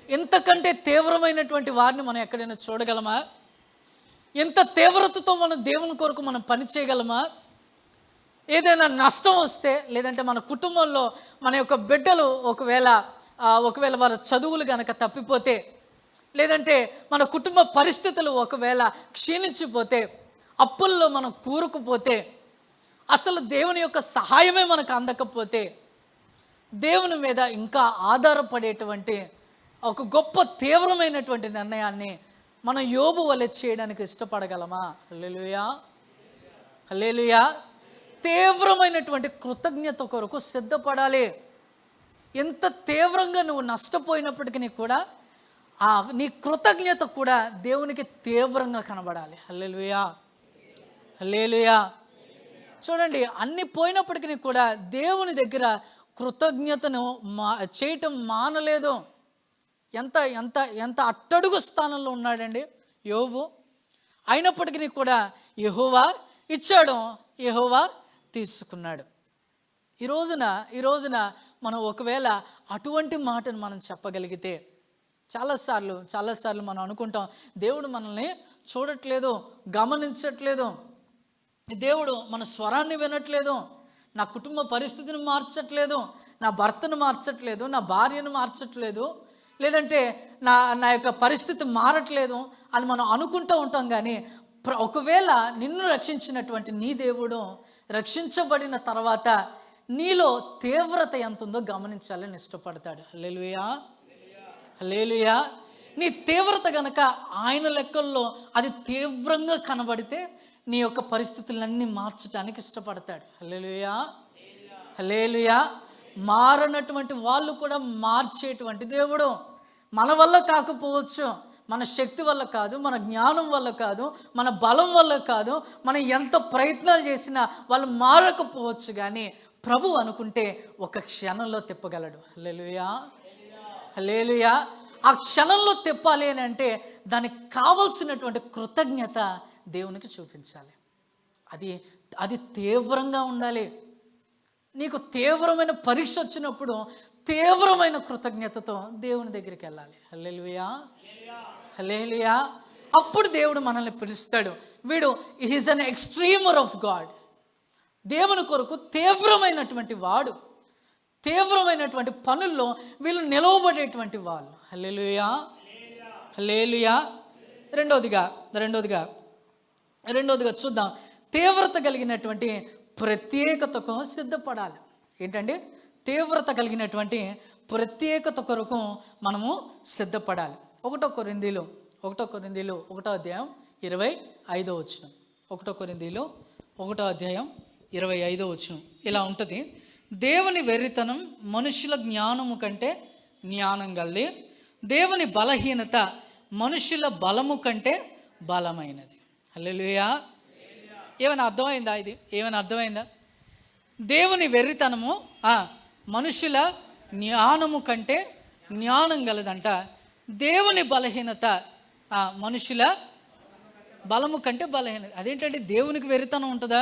S2: ఇంతకంటే తీవ్రమైనటువంటి వారిని మనం ఎక్కడైనా చూడగలమా? ఇంత తీవ్రతతో మనం దేవుని కొరకు మనం పని చేయగలమా? ఏదైనా నష్టం వస్తే, లేదంటే మన కుటుంబంలో మన యొక్క బిడ్డలు ఒకవేళ వారి చదువులు కనుక తప్పిపోతే, లేదంటే మన కుటుంబ పరిస్థితులు ఒకవేళ క్షీణించిపోతే, అప్పుల్లో మనం కూరుకుపోతే, అసలు దేవుని యొక్క సహాయమే మనకు అందకపోతే, దేవుని మీద ఇంకా ఆధారపడేటువంటి ఒక గొప్ప తీవ్రమైనటువంటి నిర్ణయాన్ని మనం యోబు వలె చేయడానికి ఇష్టపడగలమా? హల్లెలూయా, హల్లెలూయా. తీవ్రమైనటువంటి కృతజ్ఞత కొరకు సిద్ధపడాలి. ఎంత తీవ్రంగా నువ్వు నష్టపోయినప్పటికీ కూడా నీ కృతజ్ఞత కూడా దేవునికి తీవ్రంగా కనబడాలి. హల్లెలూయా, హల్లెలూయా. చూడండి, అన్ని పోయినప్పటికీ కూడా దేవుని దగ్గర కృతజ్ఞతను చేయటం మానలేదు. ఎంత ఎంత ఎంత అట్టడుగు స్థానంలో ఉన్నాడండి యోబు. అయినప్పటికీ కూడా యెహోవా ఇచ్చాడు, యెహోవా తీసుకున్నాడు. ఈ రోజున మనం ఒకవేళ అటువంటి మాటను మనం చెప్పగలిగితే, చాలాసార్లు మనం అనుకుంటాం, దేవుడు మనల్ని చూడట్లేదు, గమనించట్లేదు, దేవుడు మన స్వరాన్ని వినట్లేదు, నా కుటుంబ పరిస్థితిని మార్చట్లేదు, నా భర్తను మార్చట్లేదు, నా భార్యను మార్చట్లేదు, లేదంటే నా యొక్క పరిస్థితి మారట్లేదు అని మనం అనుకుంటూ ఉంటాం. కానీ ఒకవేళ నిన్ను రక్షించినటువంటి నీ దేవుడు రక్షించబడిన తర్వాత నీలో తీవ్రత ఎంత ఉందో గమనించాలని ఇష్టపడతాడు. హల్లెలూయా, హల్లెలూయా. నీ తీవ్రత గనక ఆయన లెక్కల్లో అది తీవ్రంగా కనబడితే నీ యొక్క పరిస్థితులన్నీ మార్చడానికి ఇష్టపడతాడు. హల్లెలూయా, హల్లెలూయా. మారనటువంటి వాళ్ళు కూడా మార్చేటువంటి దేవుడు. మన వల్ల కాకపోవచ్చు, మన శక్తి వల్ల కాదు, మన జ్ఞానం వల్ల కాదు, మన బలం వల్ల కాదు, మనం ఎంత ప్రయత్నాలు చేసినా వాళ్ళు మారకపోవచ్చు, కానీ ప్రభు అనుకుంటే ఒక క్షణంలో తిప్పగలడు. హల్లెలూయా, హల్లెలూయా. ఆ క్షణంలో తిప్పాలి అని అంటే దానికి కావలసినటువంటి కృతజ్ఞత దేవునికి చూపించాలి. అది తీవ్రంగా ఉండాలి. నీకు తీవ్రమైన పరీక్ష వచ్చినప్పుడు తీవ్రమైన కృతజ్ఞతతో దేవుని దగ్గరికి వెళ్ళాలి. హల్లెలూయా, హల్లెలూయా. అప్పుడు దేవుడు మనల్ని పిలుస్తాడు. వీడు ఈజ్ అన్ ఎక్స్ట్రీమర్ ఆఫ్ గాడ్. దేవుని కొరకు తీవ్రమైనటువంటి వాడు, తీవ్రమైనటువంటి పనుల్లో వీళ్ళు నిలవబడేటువంటి వాళ్ళు. హల్లెలూయా, హల్లెలూయా. రెండోదిగా చూద్దాం. తీవ్రత కలిగినటువంటి ప్రత్యేకతకు సిద్ధపడాలి. ఏంటంటే తీవ్రత కలిగినటువంటి ప్రత్యేకత కొరకు మనము సిద్ధపడాలి. 1 కొరింథీలు 1వ అధ్యాయం 25వ వచనం. 1 కొరింథీలు 1వ అధ్యాయం 25వ వచనం ఇలా ఉంటుంది. దేవుని వెర్రితనం మనుషుల జ్ఞానము కంటే జ్ఞానం గలది, దేవుని బలహీనత మనుషుల బలము కంటే బలమైనది. హల్లెలూయా. ఏమైనా అర్థమైందా? ఇది ఏమైనా అర్థమైందా? దేవుని వెర్రితనము మనుషుల జ్ఞానము కంటే జ్ఞానం గలదంట, దేవుని బలహీనత మనుషుల బలము కంటే బలహీనత. అదేంటంటే దేవునికి వెర్రితనం ఉంటుందా,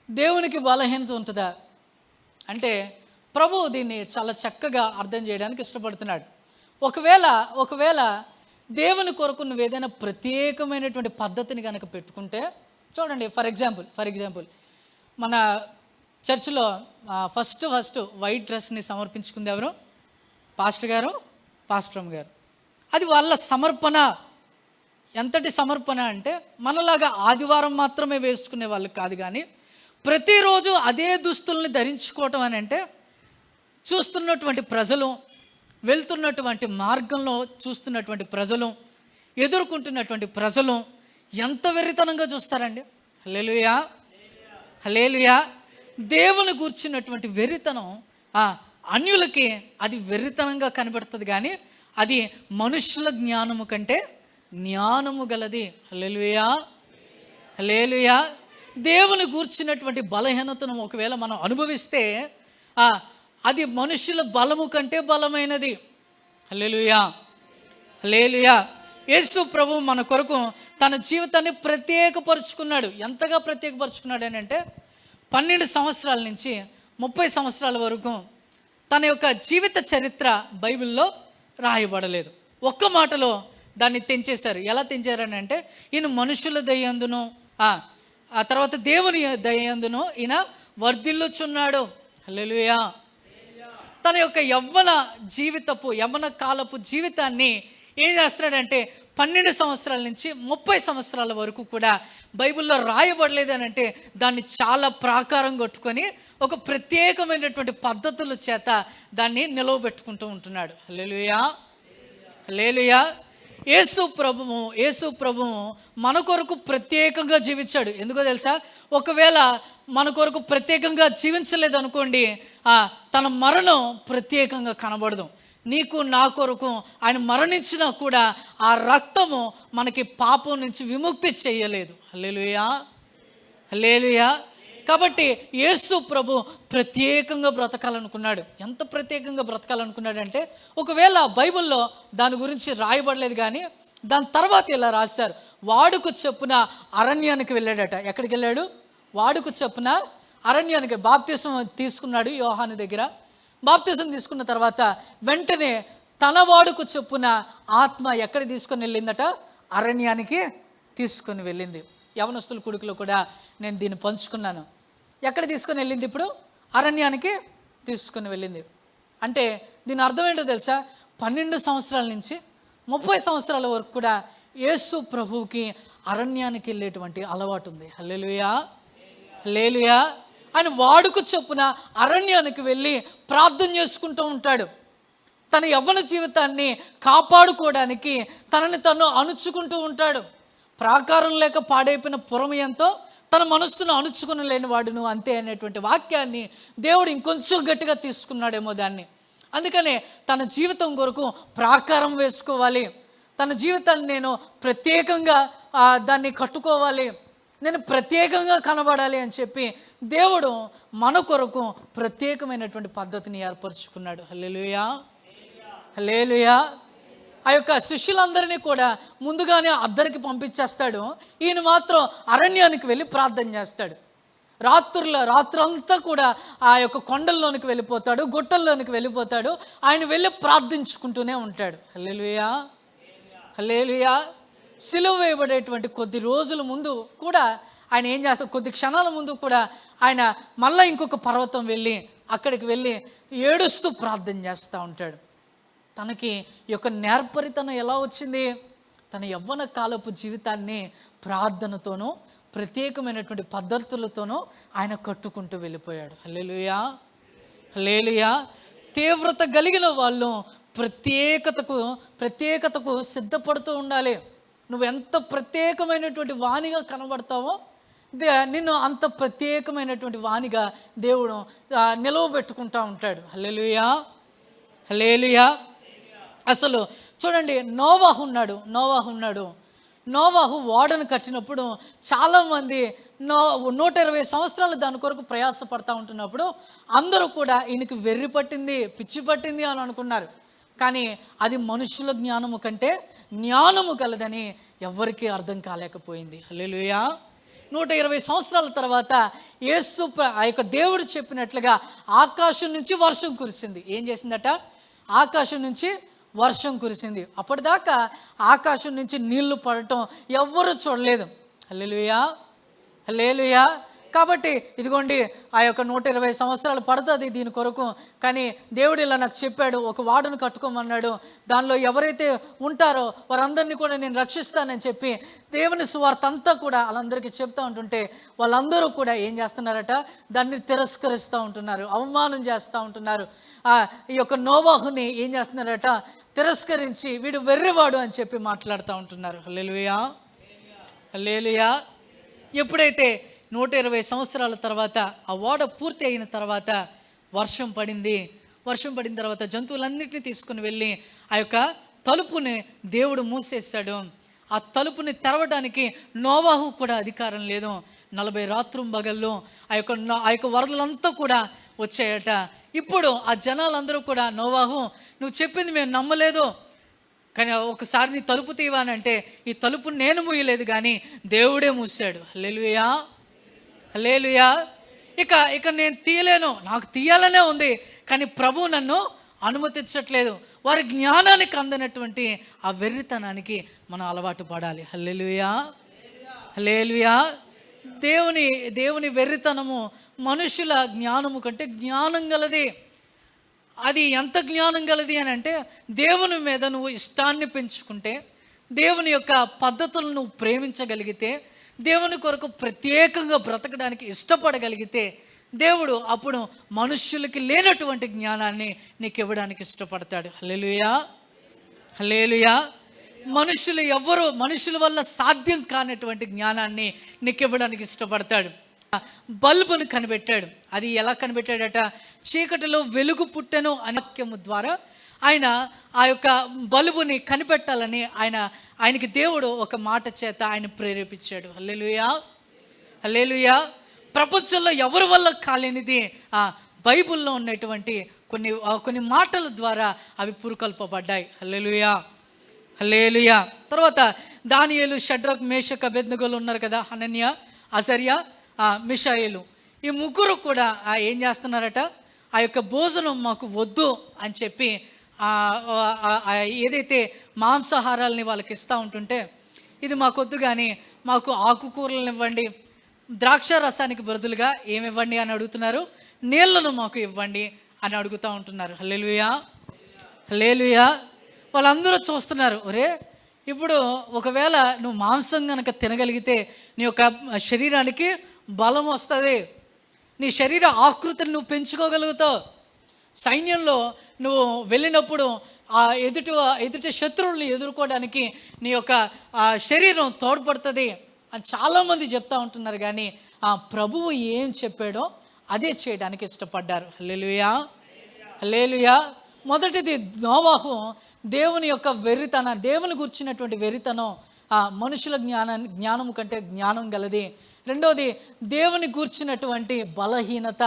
S2: దేవునికి బలహీనత ఉంటుందా అంటే ప్రభువు దీన్ని చాలా చక్కగా అర్థం చేయడానికి ఇష్టపడుతున్నాడు. ఒకవేళ దేవుని కొరకు నువ్వు ఏదైనా ప్రత్యేకమైనటువంటి పద్ధతిని కనుక పెట్టుకుంటే, చూడండి, ఫర్ ఎగ్జాంపుల్ మన చర్చిలో ఫస్ట్ వైట్ డ్రెస్ని సమర్పించుకుంది ఎవరు? పాస్టర్ గారు, పాస్టరమ్మ గారు. అది వాళ్ళ సమర్పణ. ఎంతటి సమర్పణ అంటే మనలాగా ఆదివారం మాత్రమే వేసుకునే వాళ్ళు కాదు, కానీ ప్రతిరోజు అదే దుస్తుల్ని ధరించుకోవటం అని అంటే చూస్తున్నటువంటి ప్రజలు, వెళ్తున్నటువంటి మార్గంలో చూస్తున్నటువంటి ప్రజలు, ఎదుర్కొంటున్నటువంటి ప్రజలు ఎంత వెర్రితనంగా చూస్తారండి. హల్లెలూయా, హల్లెలూయా. దేవుని గూర్చినటువంటి వెర్రితనం అన్యులకి అది వెర్రితనంగా కనబడుతుంది, కానీ అది మనుషుల జ్ఞానము కంటే జ్ఞానము గలది. హల్లెలూయా, హల్లెలూయా. దేవుని గూర్చినటువంటి బలహీనతను ఒకవేళ మనం అనుభవిస్తే అది మనుషుల బలము కంటే బలమైనది. హల్లెలూయా, హల్లెలూయా. యేసు ప్రభు మన కొరకు తన జీవితాన్ని ప్రత్యేకపరుచుకున్నాడు. ఎంతగా ప్రత్యేకపరుచుకున్నాడు అని అంటే 12 సంవత్సరాల నుంచి 30 సంవత్సరాల వరకు తన యొక్క జీవిత చరిత్ర బైబిల్లో రాయబడలేదు. ఒక్క మాటలో దాన్ని తెంచేశారు. ఎలా తెంచారని అంటే, ఈయన మనుషుల దయందును ఆ తర్వాత దేవుని దయందును ఈయన వర్ధిల్లుచున్నాడు. హల్లెలూయా. తన యొక్క యవ్వన కాలపు జీవితాన్ని ఏం చేస్తున్నాడంటే 12 సంవత్సరాల నుంచి 30 సంవత్సరాల వరకు కూడా బైబిల్లో రాయబడలేదు అని అంటే దాన్ని చాలా ప్రాకారం కొట్టుకొని ఒక ప్రత్యేకమైనటువంటి పద్ధతుల చేత దాన్ని నిలవబెట్టుకుంటూ ఉంటున్నాడు. హల్లెలూయా, హల్లెలూయా. యేసు ప్రభువు మన కొరకు ప్రత్యేకంగా జీవించాడు. ఎందుకో తెలుసా? ఒకవేళ మన కొరకు ప్రత్యేకంగా జీవించలేదు అనుకోండి, తన మరణం ప్రత్యేకంగా కనబడదు. నీకు నా కొరకు ఆయన మరణించినా కూడా ఆ రక్తము మనకి పాపం నుంచి విముక్తి చేయలేదు. హల్లెలూయా, హల్లెలూయా. కాబట్టి యేసు ప్రభు ప్రత్యేకంగా బ్రతకాలనుకున్నాడు. ఎంత ప్రత్యేకంగా బ్రతకాలనుకున్నాడంటే, ఒకవేళ బైబిల్లో దాని గురించి రాయబడలేదు, కానీ దాని తర్వాత ఇలా రాశారు. వాడుకు చొప్పున అరణ్యానికి వెళ్ళాడట. ఎక్కడికి వెళ్ళాడు? వాడుకు చొప్పున అరణ్యానికి. బాప్తిసం తీసుకున్నాడు యోహాను దగ్గర. బాప్తిసం తీసుకున్న తర్వాత వెంటనే తన వాడుకు చొప్పున ఆత్మ ఎక్కడ తీసుకొని వెళ్ళిందట? అరణ్యానికి తీసుకొని వెళ్ళింది. యవనస్తుల కొడుకులో కూడా నేను దీన్ని పంచుకున్నాను. ఎక్కడ తీసుకొని వెళ్ళింది? ఇప్పుడు అరణ్యానికి తీసుకొని వెళ్ళింది. అంటే దీని అర్థం ఏంటో తెలుసా? 12 సంవత్సరాల నుంచి 30 సంవత్సరాల వరకు కూడా యేసు ప్రభువుకి అరణ్యానికి వెళ్ళేటువంటి అలవాటు ఉంది. హల్లెలూయా, హల్లెలూయా. ఆయన వాడుకు చొప్పున అరణ్యానికి వెళ్ళి ప్రార్థన చేసుకుంటూ ఉంటాడు. తన యవ్వన జీవితాన్ని కాపాడుకోవడానికి తనని తను అణుచుకుంటూ ఉంటాడు. ప్రాకారం లేక పాడైపోయిన పురం ఎంతో తన మనస్సును అణుచుకుని లేని వాడు నువ్వు అంతే అనేటువంటి వాక్యాన్ని దేవుడు ఇంకొంచెం గట్టిగా తీసుకున్నాడేమో దాన్ని. అందుకనే తన జీవితం కొరకు ప్రాకారం వేసుకోవాలి, తన జీవితాన్ని నేను ప్రత్యేకంగా దాన్ని కట్టుకోవాలి, నేను ప్రత్యేకంగా కనబడాలి అని చెప్పి దేవుడు మన కొరకు ప్రత్యేకమైనటువంటి పద్ధతిని ఏర్పరచుకున్నాడు. హల్లెలూయా, హల్లెలూయా. ఆ యొక్క శిష్యులందరినీ కూడా ముందుగానే అద్దరికి పంపించేస్తాడు. ఈయన మాత్రం అరణ్యానికి వెళ్ళి ప్రార్థన చేస్తాడు. రాత్రంతా కూడా ఆ యొక్క కొండల్లోనికి వెళ్ళిపోతాడు, గుట్టల్లోనికి వెళ్ళిపోతాడు. ఆయన వెళ్ళి ప్రార్థించుకుంటూనే ఉంటాడు. హల్లెలూయా, హల్లెలూయా. సిలువ వేయబడేటువంటి కొద్ది రోజుల ముందు కూడా ఆయన ఏం చేస్తాడు? కొద్ది క్షణాల ముందు కూడా ఆయన మళ్ళీ ఇంకొక పర్వతం వెళ్ళి అక్కడికి వెళ్ళి ఏడుస్తూ ప్రార్థన చేస్తూ ఉంటాడు. తనకి ఈ యొక్క నేర్పరితనం ఎలా వచ్చింది? తన యవ్వన కాలపు జీవితాన్ని ప్రార్థనతోనూ ప్రత్యేకమైనటువంటి పద్ధతులతోనూ ఆయన కట్టుకుంటూ వెళ్ళిపోయాడు. హల్లెలూయా, హల్లెలూయా. తీవ్రత కలిగిన వాళ్ళు ప్రత్యేకతకు సిద్ధపడుతూ ఉండాలి. నువ్వు ఎంత ప్రత్యేకమైనటువంటి వాణిగా కనబడతావో నిన్ను అంత ప్రత్యేకమైనటువంటి వానిగా దేవుడు నిలవబెట్టుకుంటూ ఉంటాడు. హల్లెలూయా, హల్లెలూయా. అసలు చూడండి, నోవాహు ఉన్నాడు. నోవాహు ఓడను కట్టినప్పుడు చాలామంది 120 సంవత్సరాలు దాని కొరకు ప్రయాసపడతా ఉంటున్నప్పుడు అందరూ కూడా ఈయనకి వెర్రి పట్టింది, పిచ్చి పట్టింది అని అనుకున్నారు. కానీ అది మనుషుల జ్ఞానము కంటే జ్ఞానము కలదని ఎవరికీ అర్థం కాలేకపోయింది. హల్లెలూయా. 120 సంవత్సరాల తర్వాత యేసు ఆ యొక్క దేవుడు చెప్పినట్లుగా ఆకాశం నుంచి వర్షం కురిసింది. ఏం చేసిందట? ఆకాశం నుంచి వర్షం కురిసింది. అప్పటిదాకా ఆకాశం నుంచి నీళ్లు పడటం ఎవ్వరూ చూడలేదు. హల్లెలూయా, హల్లెలూయా. కాబట్టి ఇదిగోండి, ఆ యొక్క 120 సంవత్సరాలు పడుతుంది దీని కొరకు. కానీ దేవుడు ఇలా నాకు చెప్పాడు, ఒక వాడును కట్టుకోమన్నాడు, దానిలో ఎవరైతే ఉంటారో వారందరినీ కూడా నేను రక్షిస్తానని చెప్పి దేవుని సువార్త అంతా కూడా వాళ్ళందరికీ చెప్తూ ఉంటుంటే వాళ్ళందరూ కూడా ఏం చేస్తున్నారట? దాన్ని తిరస్కరిస్తూ ఉంటున్నారు, అవమానం చేస్తూ ఉంటున్నారు. ఈ యొక్క నోవాహుని ఏం చేస్తున్నారట? తిరస్కరించి వీడు వెర్రివాడు అని చెప్పి మాట్లాడుతూ ఉంటున్నారు. హల్లెలూయా, హల్లెలూయా. ఎప్పుడైతే 120 సంవత్సరాల తర్వాత ఆ ఓడ పూర్తి అయిన తర్వాత వర్షం పడిన తర్వాత జంతువులన్నింటినీ తీసుకుని వెళ్ళి ఆ యొక్క తలుపుని దేవుడు మూసేస్తాడు. ఆ తలుపుని తెరవడానికి నోవాహు కూడా అధికారం లేదు. 40 రాత్రుంబగళ్ళు ఆ యొక్క వరదలంతా కూడా వచ్చాయట. ఇప్పుడు ఆ జనాలందరూ కూడా, నోవాహు నువ్వు చెప్పింది మేము నమ్మలేదు, కానీ ఒకసారి నీ తలుపు తీవానంటే ఈ తలుపు నేను మూయలేదు కానీ దేవుడే మూసాడు. హల్లెలూయా, హల్లెలూయా. ఇక నేను తీయలేను, నాకు తీయాలనే ఉంది, కానీ ప్రభు నన్ను అనుమతించట్లేదు. వారి జ్ఞానానికి అందనటువంటి ఆ వెర్రితనానికి మనం అలవాటు పడాలి. హల్లెలూయా, హల్లెలూయా. దేవుని వెర్రితనము మనుషుల జ్ఞానము కంటే జ్ఞానం గలది. అది ఎంత జ్ఞానం గలది అని అంటే, దేవుని మీద నువ్వు ఇష్టాన్ని పెంచుకుంటే, దేవుని యొక్క పద్ధతులను నువ్వు ప్రేమించగలిగితే, దేవుని కొరకు ప్రత్యేకంగా బ్రతకడానికి ఇష్టపడగలిగితే దేవుడు అప్పుడు మనుష్యులకి లేనటువంటి జ్ఞానాన్ని నీకు ఇవ్వడానికి ఇష్టపడతాడు. హల్లెలూయా, హల్లెలూయా. మనుషుల వల్ల సాధ్యం కానటువంటి జ్ఞానాన్ని నీకు ఇవ్వడానికి ఇష్టపడతాడు. బల్బును కనిపెట్టాడు. అది ఎలా కనిపెట్టాడట? చీకటిలో వెలుగు పుట్టెను అనే వాక్యము ద్వారా ఆయన ఆ యొక్క బల్బుని కనిపెట్టాలని ఆయనకి దేవుడు ఒక మాట చేత ఆయన ప్రేరేపించాడు. హల్లెలూయా, హల్లెలూయా. ప్రపంచంలో ఎవరి వల్ల కాలేనిది బైబిల్లో ఉన్నటువంటి కొన్ని మాటల ద్వారా అవి పురుకొల్పబడ్డాయి. హల్లెలూయా, హల్లెలూయా. తర్వాత దానియేలు, షడ్రక్, మేషక్, అబేద్నెగోలు ఉన్నారు కదా, హనన్య, అజర్యా, మిషాయేలు. ఈ ముగ్గురు కూడా ఏం చేస్తున్నారట? ఆ యొక్క భోజనం మాకు వద్దు అని చెప్పి ఏదైతే మాంసాహారాలని వాళ్ళకి ఇస్తూ ఉంటుంటే, ఇది మాకొద్దు కానీ మాకు ఆకుకూరలను ఇవ్వండి, ద్రాక్ష రసానికి బదులుగా ఏమివ్వండి అని అడుగుతున్నారు, నీళ్లను మాకు ఇవ్వండి అని అడుగుతూ ఉంటున్నారు. హల్లెలూయా, హల్లెలూయా. వాళ్ళందరూ చూస్తున్నారు, ఒరే ఇప్పుడు ఒకవేళ నువ్వు మాంసం కనుక తినగలిగితే నీ యొక్క శరీరానికి బలం వస్తుంది, నీ శరీర ఆకృతిని నువ్వు పెంచుకోగలుగుతావు, సైన్యంలో నువ్వు వెళ్ళినప్పుడు ఆ ఎదుటి శత్రువుల్ని ఎదుర్కోవడానికి నీ యొక్క శరీరం తోడ్పడుతుంది అని చాలామంది చెప్తూ ఉంటున్నారు. కానీ ఆ ప్రభువు ఏం చెప్పాడో అదే చేయడానికి ఇష్టపడ్డారు. హల్లెలూయా, హల్లెలూయా. మొదటిది నోవాహు దేవుని యొక్క వెర్రితనం, దేవుని గుర్చినటువంటి వెర్రితనం మనుషుల జ్ఞానం కంటే జ్ఞానం గలది. రెండోది దేవుని గూర్చినటువంటి బలహీనత.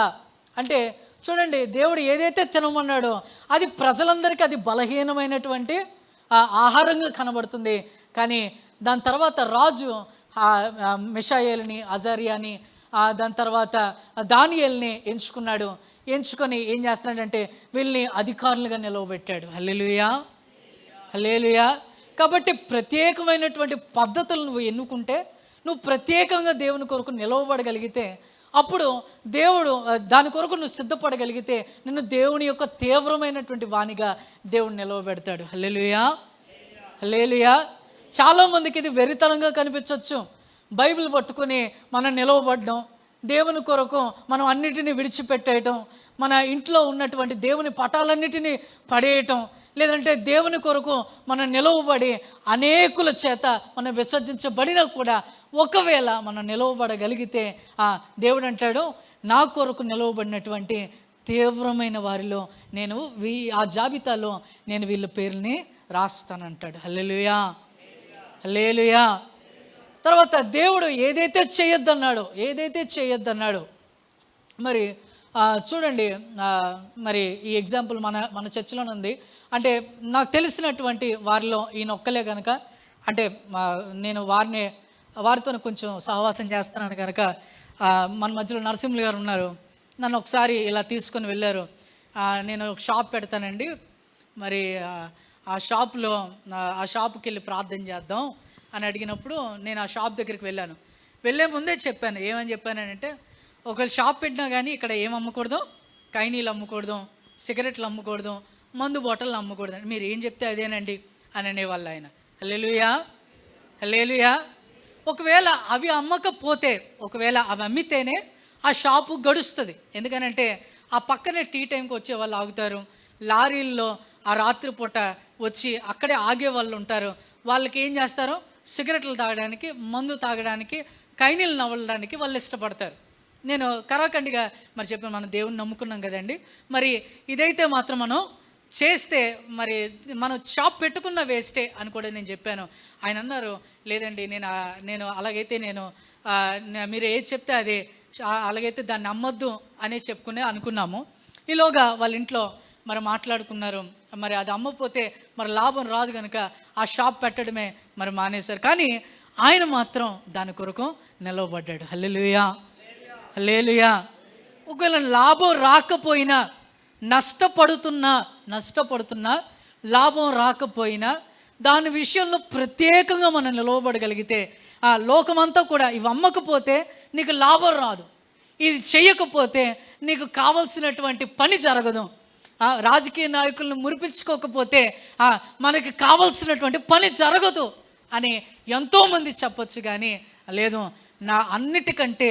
S2: అంటే చూడండి, దేవుడు ఏదైతే తినమన్నాడో అది ప్రజలందరికీ అది బలహీనమైనటువంటి ఆహారంగా కనబడుతుంది. కానీ దాని తర్వాత రాజు మిషాయేలుని, అజర్యాని, దాని తర్వాత దానియేలుని ఎంచుకొని ఏం చేస్తున్నాడంటే వీళ్ళని అధికారులుగా నిలవబెట్టాడు. హల్లెలూయా, హల్లెలూయా. కాబట్టి ప్రత్యేకమైనటువంటి పద్ధతులు నువ్వు ఎన్నుకుంటే, నువ్వు ప్రత్యేకంగా దేవుని కొరకు నిలవబడగలిగితే, అప్పుడు దేవుడు దాని కొరకు నువ్వు సిద్ధపడగలిగితే నిన్ను దేవుని యొక్క తీవ్రమైనటువంటి వాణిగా దేవుడు నిలవబెడతాడు. హల్లెలూయా, హల్లెలూయా. చాలామందికి ఇది వెరితనంగా కనిపించవచ్చు. బైబిల్ పట్టుకొని మనం నిలవబడడం, దేవుని కొరకు మనం అన్నిటినీ విడిచిపెట్టేయటం, మన ఇంట్లో ఉన్నటువంటి దేవుని పటాలన్నిటినీ పడేయటం, లేదంటే దేవుని కొరకు మనం నిలవబడి అనేకుల చేత మనం విసర్జించబడినా కూడా ఒకవేళ మనం నిలవబడగలిగితే దేవుడు అంటాడు, నా కొరకు నిలవబడినటువంటి తీవ్రమైన వారిలో నేను ఆ జాబితాలో నేను వీళ్ళ పేరుని రాస్తానంటాడు. హల్లెలూయా, హల్లెలూయా. తర్వాత దేవుడు ఏదైతే చేయొద్దన్నాడో మరి చూడండి, మరి ఈ ఎగ్జాంపుల్ మన చర్చిలోనే ఉంది. అంటే నాకు తెలిసినటువంటి వారిలో ఈయన ఒక్కలే కనుక, అంటే నేను వారితో కొంచెం సహవాసం చేస్తున్నాను కనుక, మన మధ్యలో నరసింహులు గారు ఉన్నారు. నన్ను ఒకసారి ఇలా తీసుకొని వెళ్ళారు. నేను ఒక షాప్ పెడతానండి, మరి ఆ షాప్కి వెళ్ళి ప్రార్థన చేద్దాం అని అడిగినప్పుడు నేను ఆ షాప్ దగ్గరికి వెళ్ళాను. వెళ్ళే ముందే చెప్పాను, ఏమని చెప్పానంటే, ఒకవేళ షాప్ పెట్టినా కానీ ఇక్కడ ఏం అమ్మకూడదు, కైనీలు అమ్మకూడదు, సిగరెట్లు అమ్మకూడదు, మందు బాటిల్ అమ్మకూడదు, మీరు ఏం చెప్తే అదేనండి అని అనేవాళ్ళు ఆయన. హల్లెలూయా, హల్లెలూయా. ఒకవేళ అవి అమ్మకపోతే, ఒకవేళ అవి అమ్మితేనే ఆ షాపు గడుస్తుంది. ఎందుకనంటే ఆ పక్కనే టీ టైంకి వచ్చే వాళ్ళు ఆగుతారు, లారీల్లో ఆ రాత్రిపూట వచ్చి అక్కడే ఆగే వాళ్ళు ఉంటారు. వాళ్ళకి ఏం చేస్తారు, సిగరెట్లు తాగడానికి, మందు తాగడానికి, కైనీలు నవ్వడానికి వాళ్ళు ఇష్టపడతారు. నేను కరాఖండిగా మరి చెప్పాను, మనం దేవుని నమ్ముకున్నాం కదండి, మరి ఇదైతే మాత్రం మనం చేస్తే మరి మనం షాప్ పెట్టుకున్న వేస్టే అని కూడా నేను చెప్పాను. ఆయన అన్నారు, లేదండి నేను అలాగైతే మీరు ఏది చెప్తే అదే, అలాగైతే దాన్ని అమ్మొద్దు అనే అనుకున్నాము. ఈలోగా వాళ్ళ ఇంట్లో మరి మాట్లాడుకున్నారు. మరి అది అమ్మకపోతే మరి లాభం రాదు కనుక ఆ షాప్ పెట్టడమే మరి మానేశారు. కానీ ఆయన మాత్రం దాని కొరకు నిలవబడ్డాడు. హల్లెలూయా, హల్లెలూయా. ఒకవేళ లాభం రాకపోయినా, నష్టపడుతున్నా లాభం రాకపోయినా దాని విషయంలో ప్రత్యేకంగా మనం నిలవబడగలిగితే, ఆ లోకమంతా కూడా ఇవి అమ్మకపోతే నీకు లాభం రాదు, ఇది చేయకపోతే నీకు కావలసినటువంటి పని జరగదు, రాజకీయ నాయకులను మురిపించుకోకపోతే మనకి కావలసినటువంటి పని జరగదు అని ఎంతోమంది చెప్పొచ్చు. కానీ లేదు, నా అన్నిటికంటే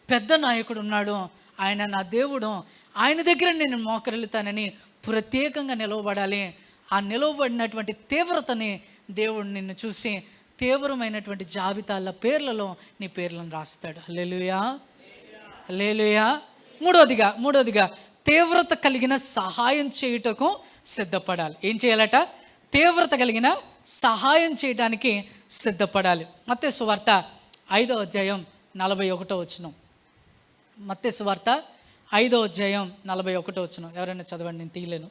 S2: పెద్ద నాయకుడు ఉన్నాడు, ఆయన నా దేవుడు, ఆయన దగ్గర నేను మోకరిల్లుతానని ప్రత్యేకంగా నిలవబడాలి. ఆ నిలవబడినటువంటి తీవ్రతని దేవుడు నిన్ను చూసి తీవ్రమైనటువంటి జాబితాల పేర్లలో నీ పేర్లను రాస్తాడు. హల్లెలూయా, హల్లెలూయా. మూడోదిగా తీవ్రత కలిగిన సహాయం చేయుటకు సిద్ధపడాలి. ఏం చేయాలట? తీవ్రత కలిగిన సహాయం చేయడానికి సిద్ధపడాలి. మత్తయి సువార్త 5వ అధ్యాయం 41వ వచనం. మత్తయి సువార్త 5వ అధ్యాయం 41వ వచనం. ఎవరైనా చదవండి, నేను తీయలేను.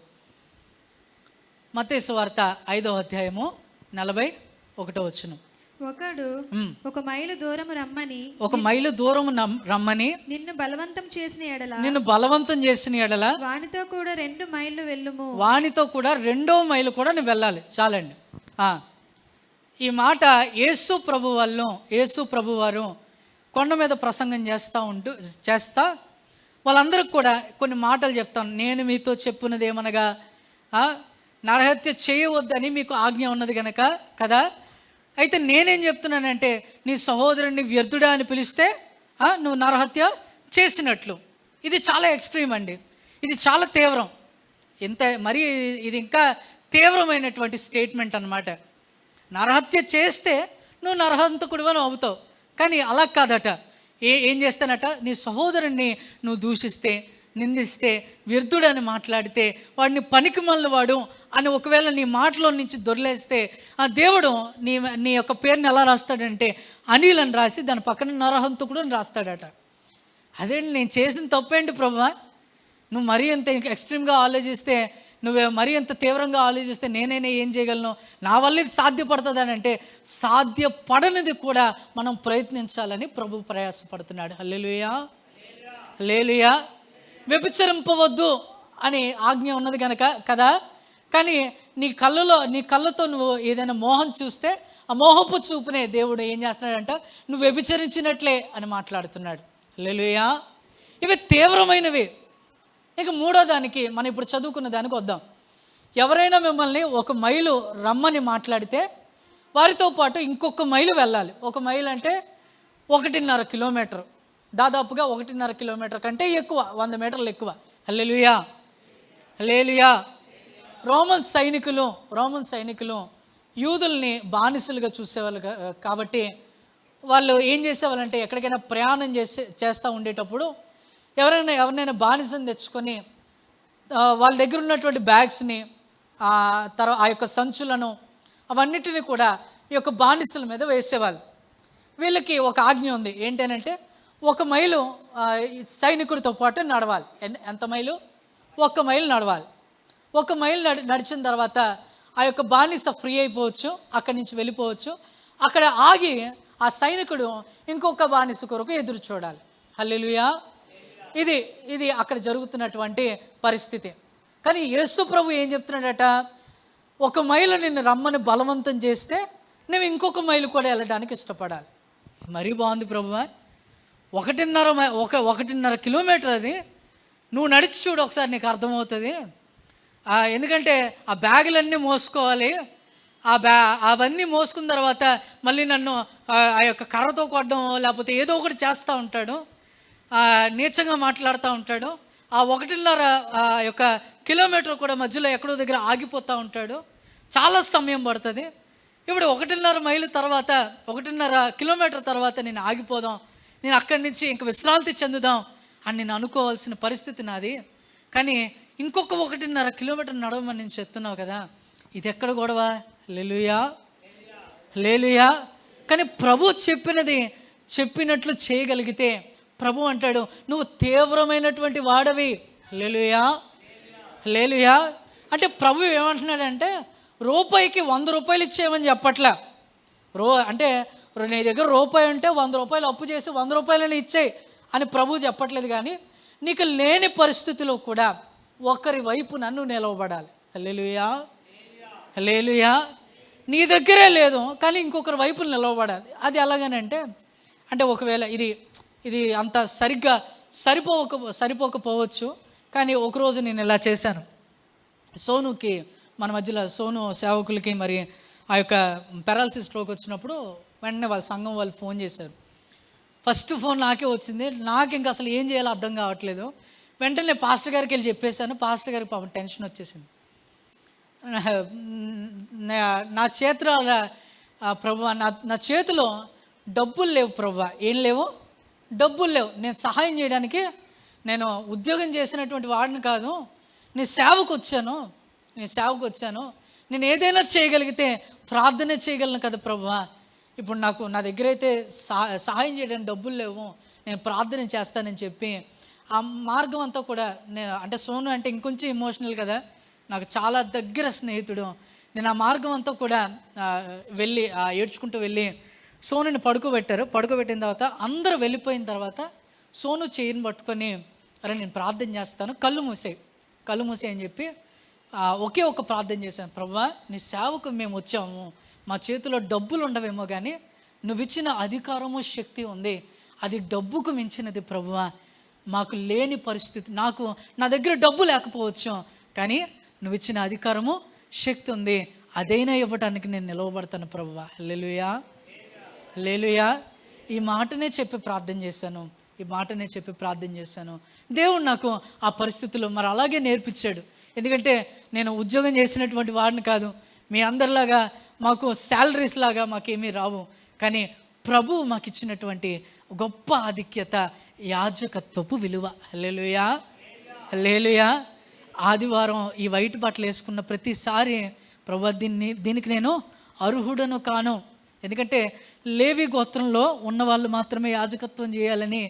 S2: మత్తయి సువార్త 5వ అధ్యాయము 41వ వచనం.
S3: ఒకడు ఒక మైలు దూరం రమ్మని నిన్ను బలవంతం చేసిన ఎడల వానితో కూడా 2 మైళ్ళు వెళ్ళుము. వానితో కూడా 2వ మైలు కూడా నువ్వు వెళ్ళాలి. చాలండి. ఈ మాట యేసు ప్రభువారు కొండ మీద ప్రసంగం చేస్తా వాళ్ళందరికీ కూడా కొన్ని మాటలు చెప్తాను. నేను మీతో చెప్పున్నది ఏమనగా, నరహత్య చేయవద్దని మీకు ఆజ్ఞ ఉన్నది కనుక కదా. అయితే నేనేం చెప్తున్నానంటే, నీ సహోదరుని వ్యర్థుడా అని పిలిస్తే నువ్వు నరహత్య చేసినట్లు. ఇది చాలా ఎక్స్ట్రీమ్ అండి, ఇది చాలా తీవ్రం. ఇది ఇంకా తీవ్రమైనటువంటి స్టేట్మెంట్ అన్నమాట. నరహత్య చేస్తే నువ్వు నరహంతకుడివని అవుతావు, కానీ అలా కాదట. ఏం చేస్తానట, నీ సహోదరుణ్ణి నువ్వు దూషిస్తే, నిందిస్తే, వ్యర్థుడని మాట్లాడితే, వాడిని పనికిమాలిన వాడు అని ఒకవేళ నీ మాటలో నుంచి దొర్లేస్తే, ఆ దేవుడు నీ యొక్క పేరుని ఎలా రాస్తాడంటే అనిల్ అని రాసి దాని పక్కన నరహంతకుడు అని రాస్తాడట. అదే నేను చేసిన తప్పేంటి ప్రభువా, నువ్వు మరీ ఎంత ఎక్స్ట్రీమ్గా ఆలోచిస్తే, నువ్వు మరీ ఎంత తీవ్రంగా ఆలోచిస్తే నేనైనా ఏం చేయగలను, నా వల్ల ఇది సాధ్యపడుతుందని అంటే సాధ్యపడనిది కూడా మనం ప్రయత్నించాలని ప్రభు ప్రయాసపడుతున్నాడు. హల్లెలూయా, హల్లెలూయా. వ్యభిచరింపవద్దు అని ఆజ్ఞ ఉన్నది కనుక కదా. కానీ నీ కళ్ళతో నువ్వు ఏదైనా మోహం చూస్తే ఆ మోహపు చూపునే దేవుడు ఏం చేస్తున్నాడంట, నువ్వు వ్యభిచరించినట్లే అని మాట్లాడుతున్నాడు. హల్లెలూయా. ఇవి తీవ్రమైనవి. ఇక మూడో దానికి మనం ఇప్పుడు చదువుకున్న దానికి వద్దాం. ఎవరైనా మిమ్మల్ని 1 మైలు రమ్మని మాట్లాడితే వారితో పాటు ఇంకొక మైలు వెళ్ళాలి. 1 మైలు అంటే 1.5 కిలోమీటర్, దాదాపుగా 1.5 కిలోమీటర్ కంటే ఎక్కువ, 100 మీటర్లు ఎక్కువ. హల్లెలూయా, హల్లెలూయా.
S2: రోమన్ సైనికులు యూదుల్ని బానిసలుగా చూసేవాళ్ళు కాబట్టి వాళ్ళు ఏం చేసేవాళ్ళంటే ఎక్కడికైనా ప్రయాణం చేస్తూ ఉండేటప్పుడు ఎవరినైనా బానిసను తెచ్చుకొని వాళ్ళ దగ్గర ఉన్నటువంటి బ్యాగ్స్ని ఆ యొక్క సంచులను అవన్నిటిని కూడా ఈ యొక్క బానిసల మీద వేసేవాళ్ళు. వీళ్ళకి ఒక ఆజ్ఞ ఉంది, ఏంటంటే 1 మైలు సైనికుడితో పాటు నడవాలి. ఎంత మైలు? 1 మైలు నడవాలి. 1 మైలు నడిచిన తర్వాత ఆ యొక్క బానిస ఫ్రీ అయిపోవచ్చు, అక్కడి నుంచి వెళ్ళిపోవచ్చు. అక్కడ ఆగి ఆ సైనికుడు ఇంకొక బానిస కొరకు ఎదురు చూడాలి. హల్లెలూయా. ఇది అక్కడ జరుగుతున్నటువంటి పరిస్థితి. కానీ యేసు ప్రభు ఏం చెప్తున్నాడట, 1 మైలు నిన్ను రమ్మని బలవంతం చేస్తే నువ్వు ఇంకొక మైలు కూడా వెళ్ళడానికి ఇష్టపడాలి. మరీ బాగుంది ప్రభువా, 1.5 కిలోమీటర్ అది, నువ్వు నడిచి చూడు ఒకసారి, నీకు అర్థమవుతుంది. ఎందుకంటే ఆ బ్యాగులన్నీ మోసుకోవాలి, అవన్నీ మోసుకున్న తర్వాత మళ్ళీ నన్ను ఆ యొక్క కర్రతో కొట్టడం లేకపోతే ఏదో ఒకటి చేస్తూ ఉంటాడు, నీచంగా మాట్లాడుతూ ఉంటాడు. ఆ 1.5 కిలోమీటర్ కూడా మధ్యలో ఎక్కడో దగ్గర ఆగిపోతూ ఉంటాడు, చాలా సమయం పడుతుంది. ఇప్పుడు 1.5 మైలు తర్వాత 1.5 కిలోమీటర్ తర్వాత నేను ఆగిపోదాం, నేను అక్కడి నుంచి ఇంక విశ్రాంతి చెందుదాం అని నేను అనుకోవాల్సిన పరిస్థితి నాది. కానీ ఇంకొక 1.5 కిలోమీటర్ నడవమని నేను చెప్తున్నావు కదా, ఇది ఎక్కడ గొడవ? హల్లెలూయా. కానీ ప్రభు చెప్పినట్లు చేయగలిగితే ప్రభు అంటాడు, నువ్వు తీవ్రమైనటువంటి వాడవి. హల్లెలూయా. అంటే ప్రభు ఏమంటున్నాడంటే, రూపాయికి 100 రూపాయలు ఇచ్చేయమని చెప్పట్లే. అంటే నీ దగ్గర రూపాయి ఉంటే 100 రూపాయలు అప్పు చేసి 100 రూపాయలని ఇచ్చేయి అని ప్రభు చెప్పట్లేదు. కానీ నీకు లేని పరిస్థితిలో కూడా ఒకరి వైపు నన్ను నిలవబడాలి. హల్లెలూయా. నీ దగ్గరే లేదు కానీ ఇంకొకరి వైపు నిలవబడాలి. అది ఎలాగనంటే, అంటే ఒకవేళ ఇది అంత సరిగ్గా సరిపోకపోవచ్చు, కానీ ఒకరోజు నేను ఇలా చేశాను. సోనుకి, మన మధ్యలో సోను సేవకులకి మరి ఆ యొక్క పెరాలసిస్ స్ట్రోక్ వచ్చినప్పుడు వెంటనే వాళ్ళ సంఘం వాళ్ళు ఫోన్ చేశారు. ఫస్ట్ ఫోన్ నాకే వచ్చింది. నాకు ఇంకా అసలు ఏం చేయాలో అర్థం కావట్లేదు. వెంటనే పాస్టర్ గారికి వెళ్ళి చెప్పేశాను. పాస్టర్ గారికి పాపం టెన్షన్ వచ్చేసింది. నా చేతిలో ప్రభు, నా చేతిలో డబ్బులు లేవు ప్రభు. ఏం లేవు? డబ్బులు లేవు. నేను సహాయం చేయడానికి, నేను ఉద్యోగం చేసినటువంటి వాడిని కాదు, నీ సేవకు వచ్చాను. నేను ఏదైనా చేయగలిగితే ప్రార్థన చేయగలను కదా ప్రభువా. ఇప్పుడు నా దగ్గర అయితే సహాయం చేయడానికి డబ్బులు లేవు, నేను ప్రార్థన చేస్తానని చెప్పి ఆ మార్గం అంతా కూడా నేను, అంటే సోను అంటే ఇంకొంచెం ఎమోషనల్ కదా, నాకు చాలా దగ్గర స్నేహితుడు. నేను ఆ మార్గం అంతా కూడా వెళ్ళి ఏడ్చుకుంటూ వెళ్ళి సోనుని పడుకోబెట్టిన తర్వాత అందరూ వెళ్ళిపోయిన తర్వాత సోను చేయిని పట్టుకొని, అరే నేను ప్రార్థన చేస్తాను, కళ్ళు మూసేయి అని చెప్పి ఒకే ఒక ప్రార్థన చేశాను. ప్రభువా, నీ సేవకు మేము వచ్చాము, మా చేతిలో డబ్బులు ఉండవేమో కానీ నువ్వు ఇచ్చిన అధికారము శక్తి ఉంది, అది డబ్బుకు మించినది ప్రభువా. మాకు లేని పరిస్థితి, నా దగ్గర డబ్బు లేకపోవచ్చు కానీ నువ్వు ఇచ్చిన అధికారము శక్తి ఉంది, అదైనా ఇవ్వడానికి నేను నిలవబడతాను ప్రభువా. హల్లెలూయా. ఈ మాటనే చెప్పి ప్రార్థన చేశాను. దేవుడు నాకు ఆ పరిస్థితుల్లో మరి అలాగే నేర్పించాడు. ఎందుకంటే నేను ఉద్యోగం చేసినటువంటి వాడిని కాదు, మీ అందరిలాగా మాకు శాలరీస్ లాగా మాకేమీ రావు. కానీ ప్రభు మాకు ఇచ్చినటువంటి గొప్ప ఆధిక్యత యాజకత్వపు విలువ. హల్లెలూయా. ఆదివారం ఈ వైట్ బట్టలు వేసుకున్న ప్రతిసారి ప్రభు దీనికి నేను అర్హుడను కాను. ఎందుకంటే లేవి గోత్రంలో ఉన్న వాళ్ళు మాత్రమే యాజకత్వం చేయాలని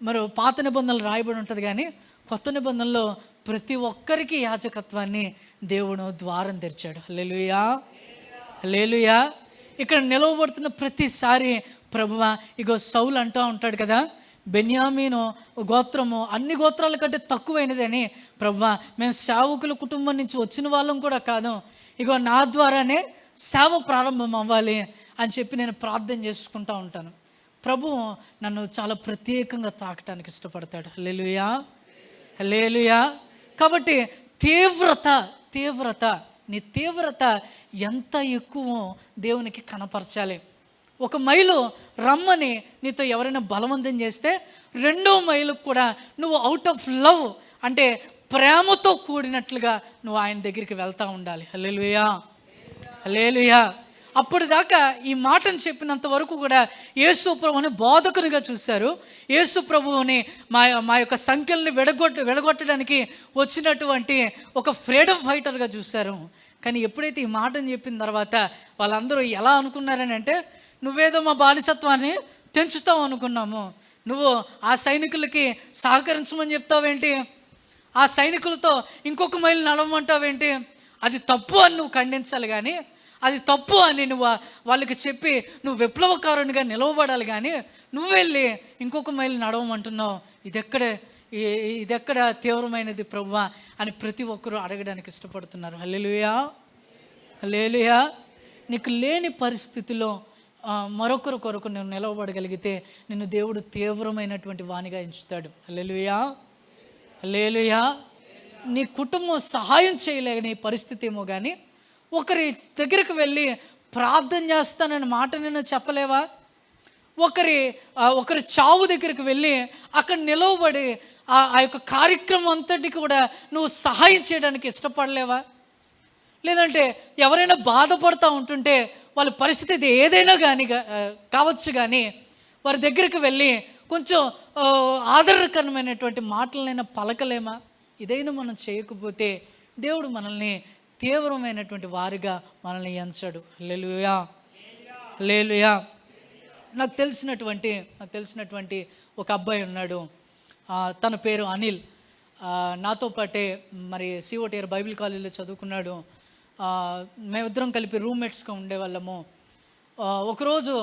S2: మరి పాత నిబంధనలు రాయబడి ఉంటుంది. కానీ కొత్త నిబంధనలో ప్రతి ఒక్కరికి యాజకత్వాన్ని దేవుడు ద్వారం తెరిచాడు. హల్లెలూయా. ఇక్కడ నిలవబడుతున్న ప్రతిసారి ప్రభువా, ఇగో సౌలు అంటూ ఉంటాడు కదా, బెన్యామీను గోత్రము అన్ని గోత్రాల కంటే తక్కువైనదని. ప్రభువా, మేము సేవకుల కుటుంబం నుంచి వచ్చిన వాళ్ళం కూడా కాదు, ఇగో నా ద్వారానే సేవ ప్రారంభం అవ్వాలి అని చెప్పి నేను ప్రార్థన చేసుకుంటూ ఉంటాను. ప్రభువు నన్ను చాలా ప్రత్యేకంగా తాకటానికి ఇష్టపడతాడు. హల్లెలూయా. కాబట్టి నీ తీవ్రత ఎంత ఎక్కువ దేవునికి కనపరచాలి. 1 మైలు రమ్మని నీతో ఎవరైనా బలవంతం చేస్తే 2వ మైలుకు కూడా నువ్వు అవుట్ ఆఫ్ లవ్, అంటే ప్రేమతో కూడినట్లుగా నువ్వు ఆయన దగ్గరికి వెళ్తూ ఉండాలి. హల్లెలూయా, హల్లెలూయా. అప్పుడు దాకా ఈ మాటను చెప్పినంత వరకు కూడా యేసు ప్రభువుని బోధకునిగా చూశారు. యేసు ప్రభువుని మా యొక్క సంఖ్యల్ని విడగొట్టడానికి వచ్చినటువంటి ఒక ఫ్రీడమ్ ఫైటర్గా చూశారు. కానీ ఎప్పుడైతే ఈ మాటను చెప్పిన తర్వాత వాళ్ళందరూ ఎలా అనుకున్నారని అంటే, నువ్వేదో మా బానిసత్వాన్ని తెంచుతావు అనుకున్నాము, నువ్వు ఆ సైనికులకి సహకరించమని చెప్తావేంటి, ఆ సైనికులతో ఇంకొక మైలు నడవమంటావేంటి, అది తప్పు అని నువ్వు ఖండించాలి. కానీ అది తప్పు అని నువ్వు వాళ్ళకి చెప్పి నువ్వు విప్లవకారునిగా నిలవబడాలి. కానీ నువ్వు వెళ్ళి ఇంకొక మైలు నడవమంటున్నావు, ఇదెక్కడ తీవ్రమైనది ప్రభువా అని ప్రతి ఒక్కరూ అడగడానికి ఇష్టపడుతున్నారు. హల్లెలూయా, హల్లెలూయా. నీకు లేని పరిస్థితిలో మరొకరు కొరకు నువ్వు నిలవబడగలిగితే నిన్ను దేవుడు తీవ్రమైనటువంటి వానిగా ఎంచుతాడు. హల్లెలూయా, హల్లెలూయా. నీ కుటుంబం సహాయం చేయలేని పరిస్థితి ఏమో, కానీ ఒకరి దగ్గరికి వెళ్ళి ప్రార్థన చేస్తానని మాట నేను చెప్పలేవా? ఒకరి చావు దగ్గరికి వెళ్ళి అక్కడ నిలవబడి ఆ యొక్క కార్యక్రమం అంతటికి కూడా నువ్వు సహాయం చేయడానికి ఇష్టపడలేవా? లేదంటే ఎవరైనా బాధపడుతూ ఉంటుంటే వాళ్ళ పరిస్థితి ఏదైనా కానీ కావచ్చు, కానీ వారి దగ్గరికి వెళ్ళి కొంచెం ఆదరణకరమైనటువంటి మాటలైనా పలకలేమా? ఇదైనా మనం చేయకపోతే దేవుడు మనల్ని తీవ్రమైనటువంటి వారిగా మనల్ని ఎంచాడు. హల్లెలూయా, హల్లెలూయా. నాకు తెలిసినటువంటి ఒక అబ్బాయి ఉన్నాడు. తన పేరు అనిల్. నాతో పాటే మరి సిఓటిఆర్ బైబిల్ కాలేజీలో చదువుకున్నాడు. మేమిద్దరం కలిపి రూమ్మేట్స్గా ఉండేవాళ్ళము. ఒకరోజు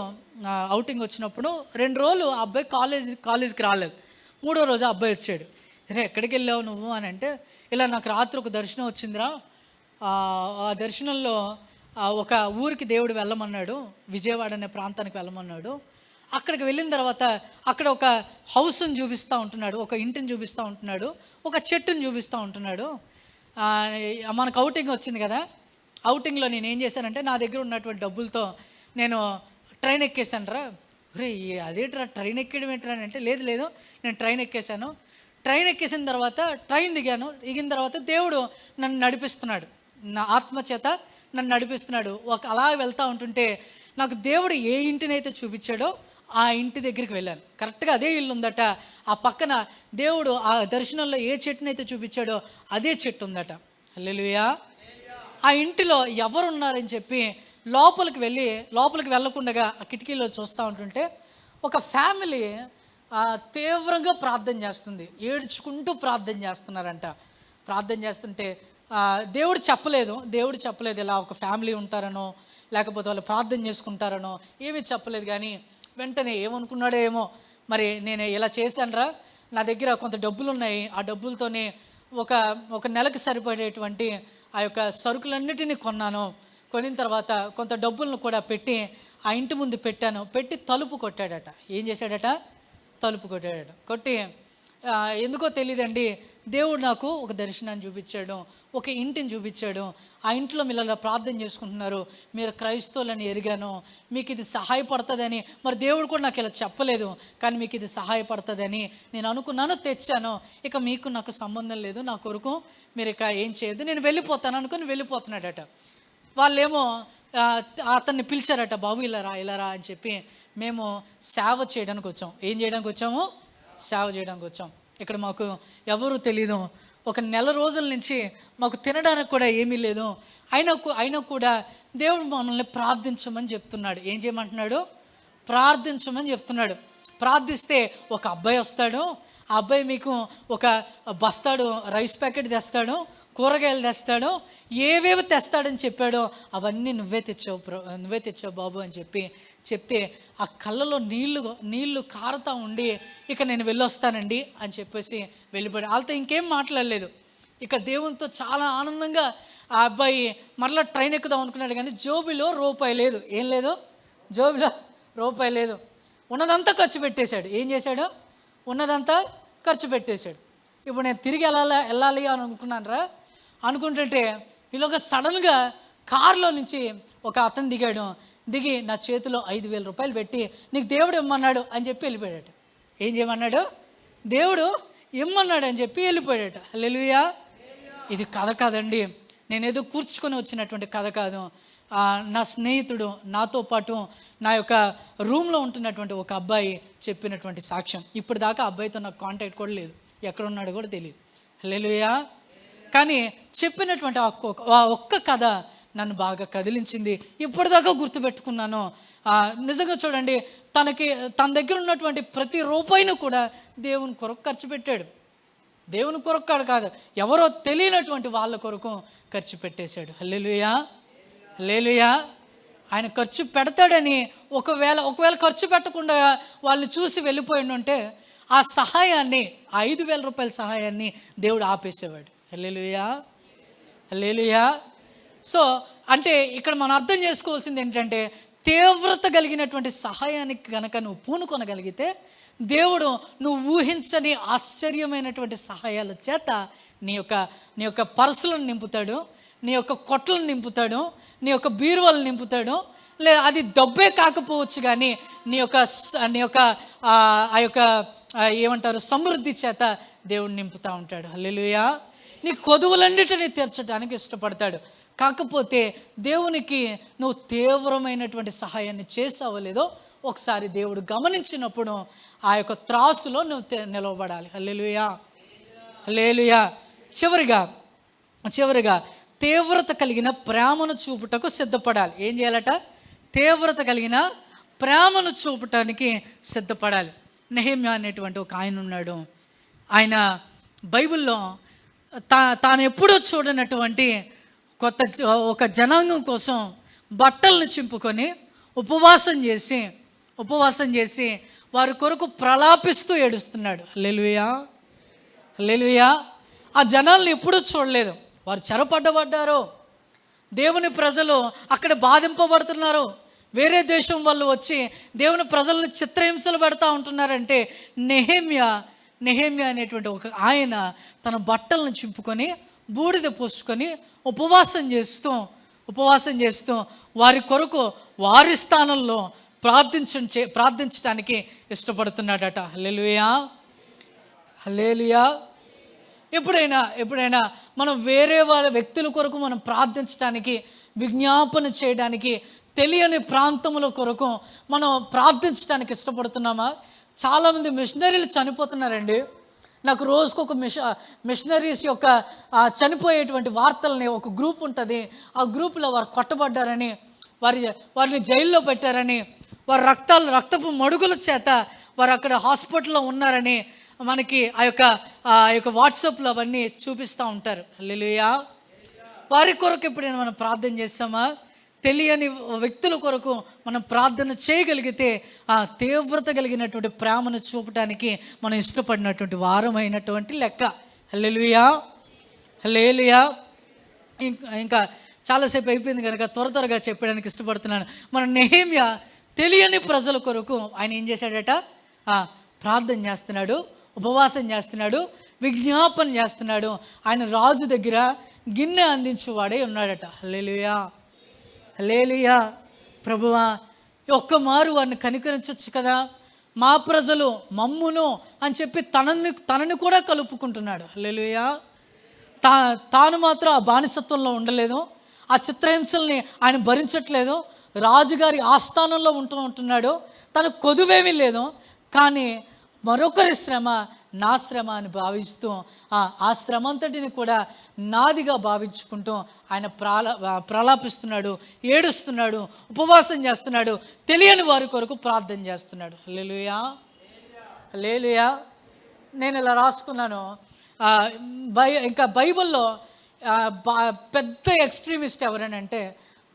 S2: అవుటింగ్ వచ్చినప్పుడు 2 రోజులు ఆ అబ్బాయి కాలేజీకి రాలేదు. 3వ రోజు ఆ అబ్బాయి వచ్చాడు. ఎక్కడికి వెళ్ళావు నువ్వు అని అంటే, ఇలా నాకు రాత్రి ఒక దర్శనం వచ్చిందిరా, ఆ దర్శనంలో ఒక ఊరికి దేవుడు వెళ్ళమన్నాడు, విజయవాడ అనే ప్రాంతానికి వెళ్ళమన్నాడు. అక్కడికి వెళ్ళిన తర్వాత అక్కడ ఒక హౌస్ని చూపిస్తూ ఉంటున్నాడు, ఒక ఇంటిని చూపిస్తూ ఉంటున్నాడు, ఒక చెట్టుని చూపిస్తూ ఉంటున్నాడు. మనకు అవుటింగ్ వచ్చింది కదా, అవుటింగ్లో నేను ఏం చేశానంటే నా దగ్గర ఉన్నటువంటి డబ్బులతో నేను ట్రైన్ ఎక్కేసాను రా. అదేట్రా ట్రైన్ ఎక్కడం ఏంట్రా అంటే, లేదు నేను ట్రైన్ ఎక్కేసాను. ట్రైన్ ఎక్కేసిన తర్వాత ట్రైన్ దిగిన తర్వాత దేవుడు నన్ను నడిపిస్తున్నాడు, నా ఆత్మచేత నన్ను నడిపిస్తున్నాడు. అలా వెళ్తూ ఉంటుంటే నాకు దేవుడు ఏ ఇంటినైతే చూపించాడో ఆ ఇంటి దగ్గరికి వెళ్ళాను. కరెక్ట్గా అదే ఇల్లు ఉందట. ఆ పక్కన దేవుడు ఆ దర్శనంలో ఏ చెట్టునైతే చూపించాడో అదే చెట్టు ఉందట. హల్లెలూయా. ఆ ఇంటిలో ఎవరున్నారని చెప్పి లోపలికి వెళ్ళకుండా ఆ కిటికీలో చూస్తూ ఉంటుంటే ఒక ఫ్యామిలీ తీవ్రంగా ప్రార్థన చేస్తుంది, ఏడ్చుకుంటూ ప్రార్థన చేస్తున్నారంట. ప్రార్థన చేస్తుంటే దేవుడు చెప్పలేదు ఇలా ఒక ఫ్యామిలీ ఉంటారనో లేకపోతే వాళ్ళు ప్రార్థన చేసుకుంటారనో ఏమీ చెప్పలేదు. కానీ వెంటనే ఏమనుకున్నాడో ఏమో, మరి నేను ఇలా చేశానురా, నా దగ్గర కొంత డబ్బులు ఉన్నాయి, ఆ డబ్బులతోనే ఒక నెలకు సరిపడేటువంటి ఆ యొక్క సరుకులన్నిటినీ కొనిన తర్వాత కొంత డబ్బులను కూడా పెట్టి ఆ ఇంటి ముందు పెట్టి తలుపు కొట్టాడట. ఏం చేశాడట? తలుపు కొట్టాడట. కొట్టి ఎందుకో తెలియదండి, దేవుడు నాకు ఒక దర్శనాన్ని చూపించాడు, ఒక ఇంటిని చూపించాడు. ఆ ఇంట్లో మీరు ఇలా ప్రార్థన చేసుకుంటున్నారు, మీరు క్రైస్తవులని ఎరిగాను, మీకు ఇది సహాయపడుతుందని, మరి దేవుడు కూడా నాకు ఇలా చెప్పలేదు, కానీ మీకు ఇది సహాయపడుతుందని నేను అనుకున్నాను, తెచ్చాను. ఇక మీకు నాకు సంబంధం లేదు, నా కొరకు మీరు ఇక ఏం చేయొద్దు, నేను వెళ్ళిపోతాను అనుకుని వెళ్ళిపోతున్నాడట. వాళ్ళేమో అతన్ని పిలిచారట, బాబు ఇలా రా అని చెప్పి. మేము సేవ చేయడానికి వచ్చాం. ఏం చేయడానికి వచ్చాము? సేవ చేయడానికి వచ్చాం. ఇక్కడ మాకు ఎవరు తెలీదు, ఒక నెల రోజుల నుంచి మాకు తినడానికి కూడా ఏమీ లేదు. అయినా కూడా దేవుడు మనల్ని ప్రార్థించమని చెప్తున్నాడు. ఏం చేయమంటున్నాడు? ప్రార్థించమని చెప్తున్నాడు. ప్రార్థిస్తే ఒక అబ్బాయి వస్తాడు, ఆ అబ్బాయి మీకు ఒక బస్తాడు రైస్ ప్యాకెట్ తెస్తాడు, కూరగాయలు తెస్తాడు, ఏవేవి తెస్తాడని చెప్పాడో అవన్నీ నువ్వే తెచ్చావు బాబు అని చెప్తే ఆ కళ్ళలో నీళ్లు కారుతూ ఉండి, ఇక నేను వెళ్ళొస్తానండి అని చెప్పేసి వెళ్ళిపోయాడు. వాళ్ళతో ఇంకేం మాట్లాడలేదు. ఇక దేవునితో చాలా ఆనందంగా ఆ అబ్బాయి మరలా ట్రైన్ ఎక్కుదాం అనుకున్నాడు. కానీ జోబిలో రూపాయి లేదు. ఏం లేదు? జోబిలో రూపాయి లేదు. ఉన్నదంతా ఖర్చు పెట్టేశాడు. ఏం చేశాడు? ఉన్నదంతా ఖర్చు పెట్టేశాడు. ఇప్పుడు నేను తిరిగి వెళ్ళాలి అని అనుకుంటుంటే ఈలోగా సడన్గా కారులో నుంచి ఒక అతను దిగి నా చేతిలో 5,000 రూపాయలు పెట్టి నీకు దేవుడు ఇమ్మన్నాడు అని చెప్పి వెళ్ళిపోయాడు. ఏం చేయమన్నాడు? దేవుడు ఇమ్మన్నాడని చెప్పి వెళ్ళిపోయాడట. హల్లెలూయా. ఇది కథ కాదండి, నేనేదో కూర్చుకొని వచ్చినటువంటి కథ కాదు. నా స్నేహితుడు, నాతో పాటు నా యొక్క రూమ్లో ఉంటున్నటువంటి ఒక అబ్బాయి చెప్పినటువంటి సాక్ష్యం. ఇప్పుడు దాకా అబ్బాయితో నాకు కాంటాక్ట్ కూడా లేదు, ఎక్కడ ఉన్నాడో కూడా తెలియదు. హల్లెలూయా. కానీ చెప్పినటువంటి ఆ ఒక్క కథ నన్ను బాగా కదిలించింది, ఇప్పటిదాకా గుర్తుపెట్టుకున్నాను. నిజంగా చూడండి, తన దగ్గర ఉన్నటువంటి ప్రతి రూపాయిని కూడా దేవుని కొరకు ఖర్చు పెట్టాడు. దేవుని కొరకు కాదు, ఎవరో తెలియనటువంటి వాళ్ళ కొరకు ఖర్చు పెట్టేశాడు. హల్లెలూయా, హల్లెలూయా. ఆయన ఖర్చు పెడతాడని ఒకవేళ ఖర్చు పెట్టకుండా వాళ్ళని చూసి వెళ్ళిపోయి ఉంటే ఆ సహాయాన్ని, 5,000 రూపాయల సహాయాన్ని దేవుడు ఆపేసేవాడు. హల్లెలూయా, హల్లెలూయా. సో అంటే ఇక్కడ మనం అర్థం చేసుకోవాల్సింది ఏంటంటే, తీవ్రత కలిగినటువంటి సహాయానికి కనుక నువ్వు పూనుకొనగలిగితే దేవుడు నువ్వు ఊహించని ఆశ్చర్యమైనటువంటి సహాయాల చేత నీ యొక్క పర్సులను నింపుతాడు, నీ యొక్క కొట్లను నింపుతాడు, నీ యొక్క బీరువాలను నింపుతాడు. లేదా అది డబ్బే కాకపోవచ్చు, కానీ నీ యొక్క ఆ యొక్క ఏమంటారు సమృద్ధి చేత దేవుడు నింపుతూ ఉంటాడు. హల్లెలూయా. నీ కొదువులన్నిటినీ తీర్చడానికి ఇష్టపడతాడు. కాకపోతే దేవునికి నువ్వు తీవ్రమైనటువంటి సహాయాన్ని చేసావో లేదో ఒకసారి దేవుడు గమనించినప్పుడు ఆ యొక్క త్రాసులో నువ్వు నిలవబడాలి. హల్లెలూయా, హల్లెలూయా. చివరిగా తీవ్రత కలిగిన ప్రేమను చూపుటకు సిద్ధపడాలి. ఏం చేయాలట? తీవ్రత కలిగిన ప్రేమను చూపటానికి సిద్ధపడాలి. నెహెమ్యా అనేటువంటి ఒక ఆయన ఉన్నాడు. ఆయన బైబిల్లో తాను ఎప్పుడూ చూడనటువంటి ఒక జనాంగం కోసం బట్టలను చింపుకొని ఉపవాసం చేసి వారి కొరకు ప్రలాపిస్తూ ఏడుస్తున్నాడు. హల్లెలూయా, హల్లెలూయా. ఆ జనాలను ఎప్పుడూ చూడలేదు. వారు చెరపడ్డబడ్డారు, దేవుని ప్రజలు అక్కడ బాధింపబడుతున్నారు, వేరే దేశం వాళ్ళు వచ్చి దేవుని ప్రజలను చిత్రహింసలు పెడతా ఉంటున్నారంటే నెహెమ్యా అనేటువంటి ఒక ఆయన తన బట్టలను చింపుకొని బూడిద పోసుకొని ఉపవాసం చేస్తూ వారి కొరకు వారి స్థానంలో ప్రార్థించడానికి ఇష్టపడుతున్నాడట. హల్లెలూయా, హల్లెలూయా. ఎప్పుడైనా మనం వేరే వాళ్ళ వ్యక్తుల కొరకు మనం ప్రార్థించడానికి, విజ్ఞాపన చేయడానికి, తెలియని ప్రాంతముల కొరకు మనం ప్రార్థించడానికి ఇష్టపడుతున్నామా? చాలామంది మిషనరీలు చనిపోతున్నారండి. నాకు రోజుకు ఒక మిషనరీస్ యొక్క చనిపోయేటువంటి వార్తలని ఒక గ్రూప్ ఉంటుంది. ఆ గ్రూప్లో వారు కొట్టబడ్డారని, వారిని జైల్లో పెట్టారని, వారి రక్తపు మడుగుల చేత వారు అక్కడ హాస్పిటల్లో ఉన్నారని మనకి ఆ యొక్క వాట్సాప్లో అవన్నీ చూపిస్తూ ఉంటారు. హల్లెలూయా. వారి కొరకు ఎప్పుడైనా మనం ప్రార్థన చేస్తామా? తెలియని వ్యక్తుల కొరకు మనం ప్రార్థన చేయగలిగితే ఆ తీవ్రత కలిగినటువంటి ప్రేమను చూపడానికి మనం ఇష్టపడినటువంటి వారమైనటువంటి లెక్క. హల్లెలూయా, హల్లెలూయా. ఇంకా చాలాసేపు అయిపోయింది కనుక త్వరగా చెప్పడానికి ఇష్టపడుతున్నాను. మన నెహెమ్యా తెలియని ప్రజల కొరకు ఆయన ఏం చేశాడట? ప్రార్థన చేస్తున్నాడు, ఉపవాసం చేస్తున్నాడు, విజ్ఞాపన చేస్తున్నాడు. ఆయన రాజు దగ్గర గిన్నె అందించేవాడే ఉన్నాడట. హల్లెలూయా, హల్లెలూయా. ప్రభువా, ఒక్క మారు వారిని కనికరించవచ్చు కదా, మా ప్రజలు మమ్మును అని చెప్పి తనని కూడా కలుపుకుంటున్నాడు. హల్లెలూయా. తాను మాత్రం ఆ బానిసత్వంలో ఉండలేదు, ఆ చిత్రహింసల్ని ఆయన భరించట్లేదు, రాజుగారి ఆస్థానంలో ఉంటున్నాడు, తనకు కొదువేమీ లేదు. కానీ మరొకరి శ్రమ నా శ్రమ అని భావిస్తూ ఆ శ్రమ అంతటిని కూడా నాదిగా భావించుకుంటూ ఆయన ప్రలాపిస్తున్నాడు, ఏడుస్తున్నాడు, ఉపవాసం చేస్తున్నాడు, తెలియని వారి కొరకు ప్రార్థన చేస్తున్నాడు. హల్లెలూయా, హల్లెలూయా. నేను ఇలా రాసుకున్నాను. ఇంకా బైబిల్లో పెద్ద ఎక్స్ట్రీమిస్ట్ ఎవరనంటే,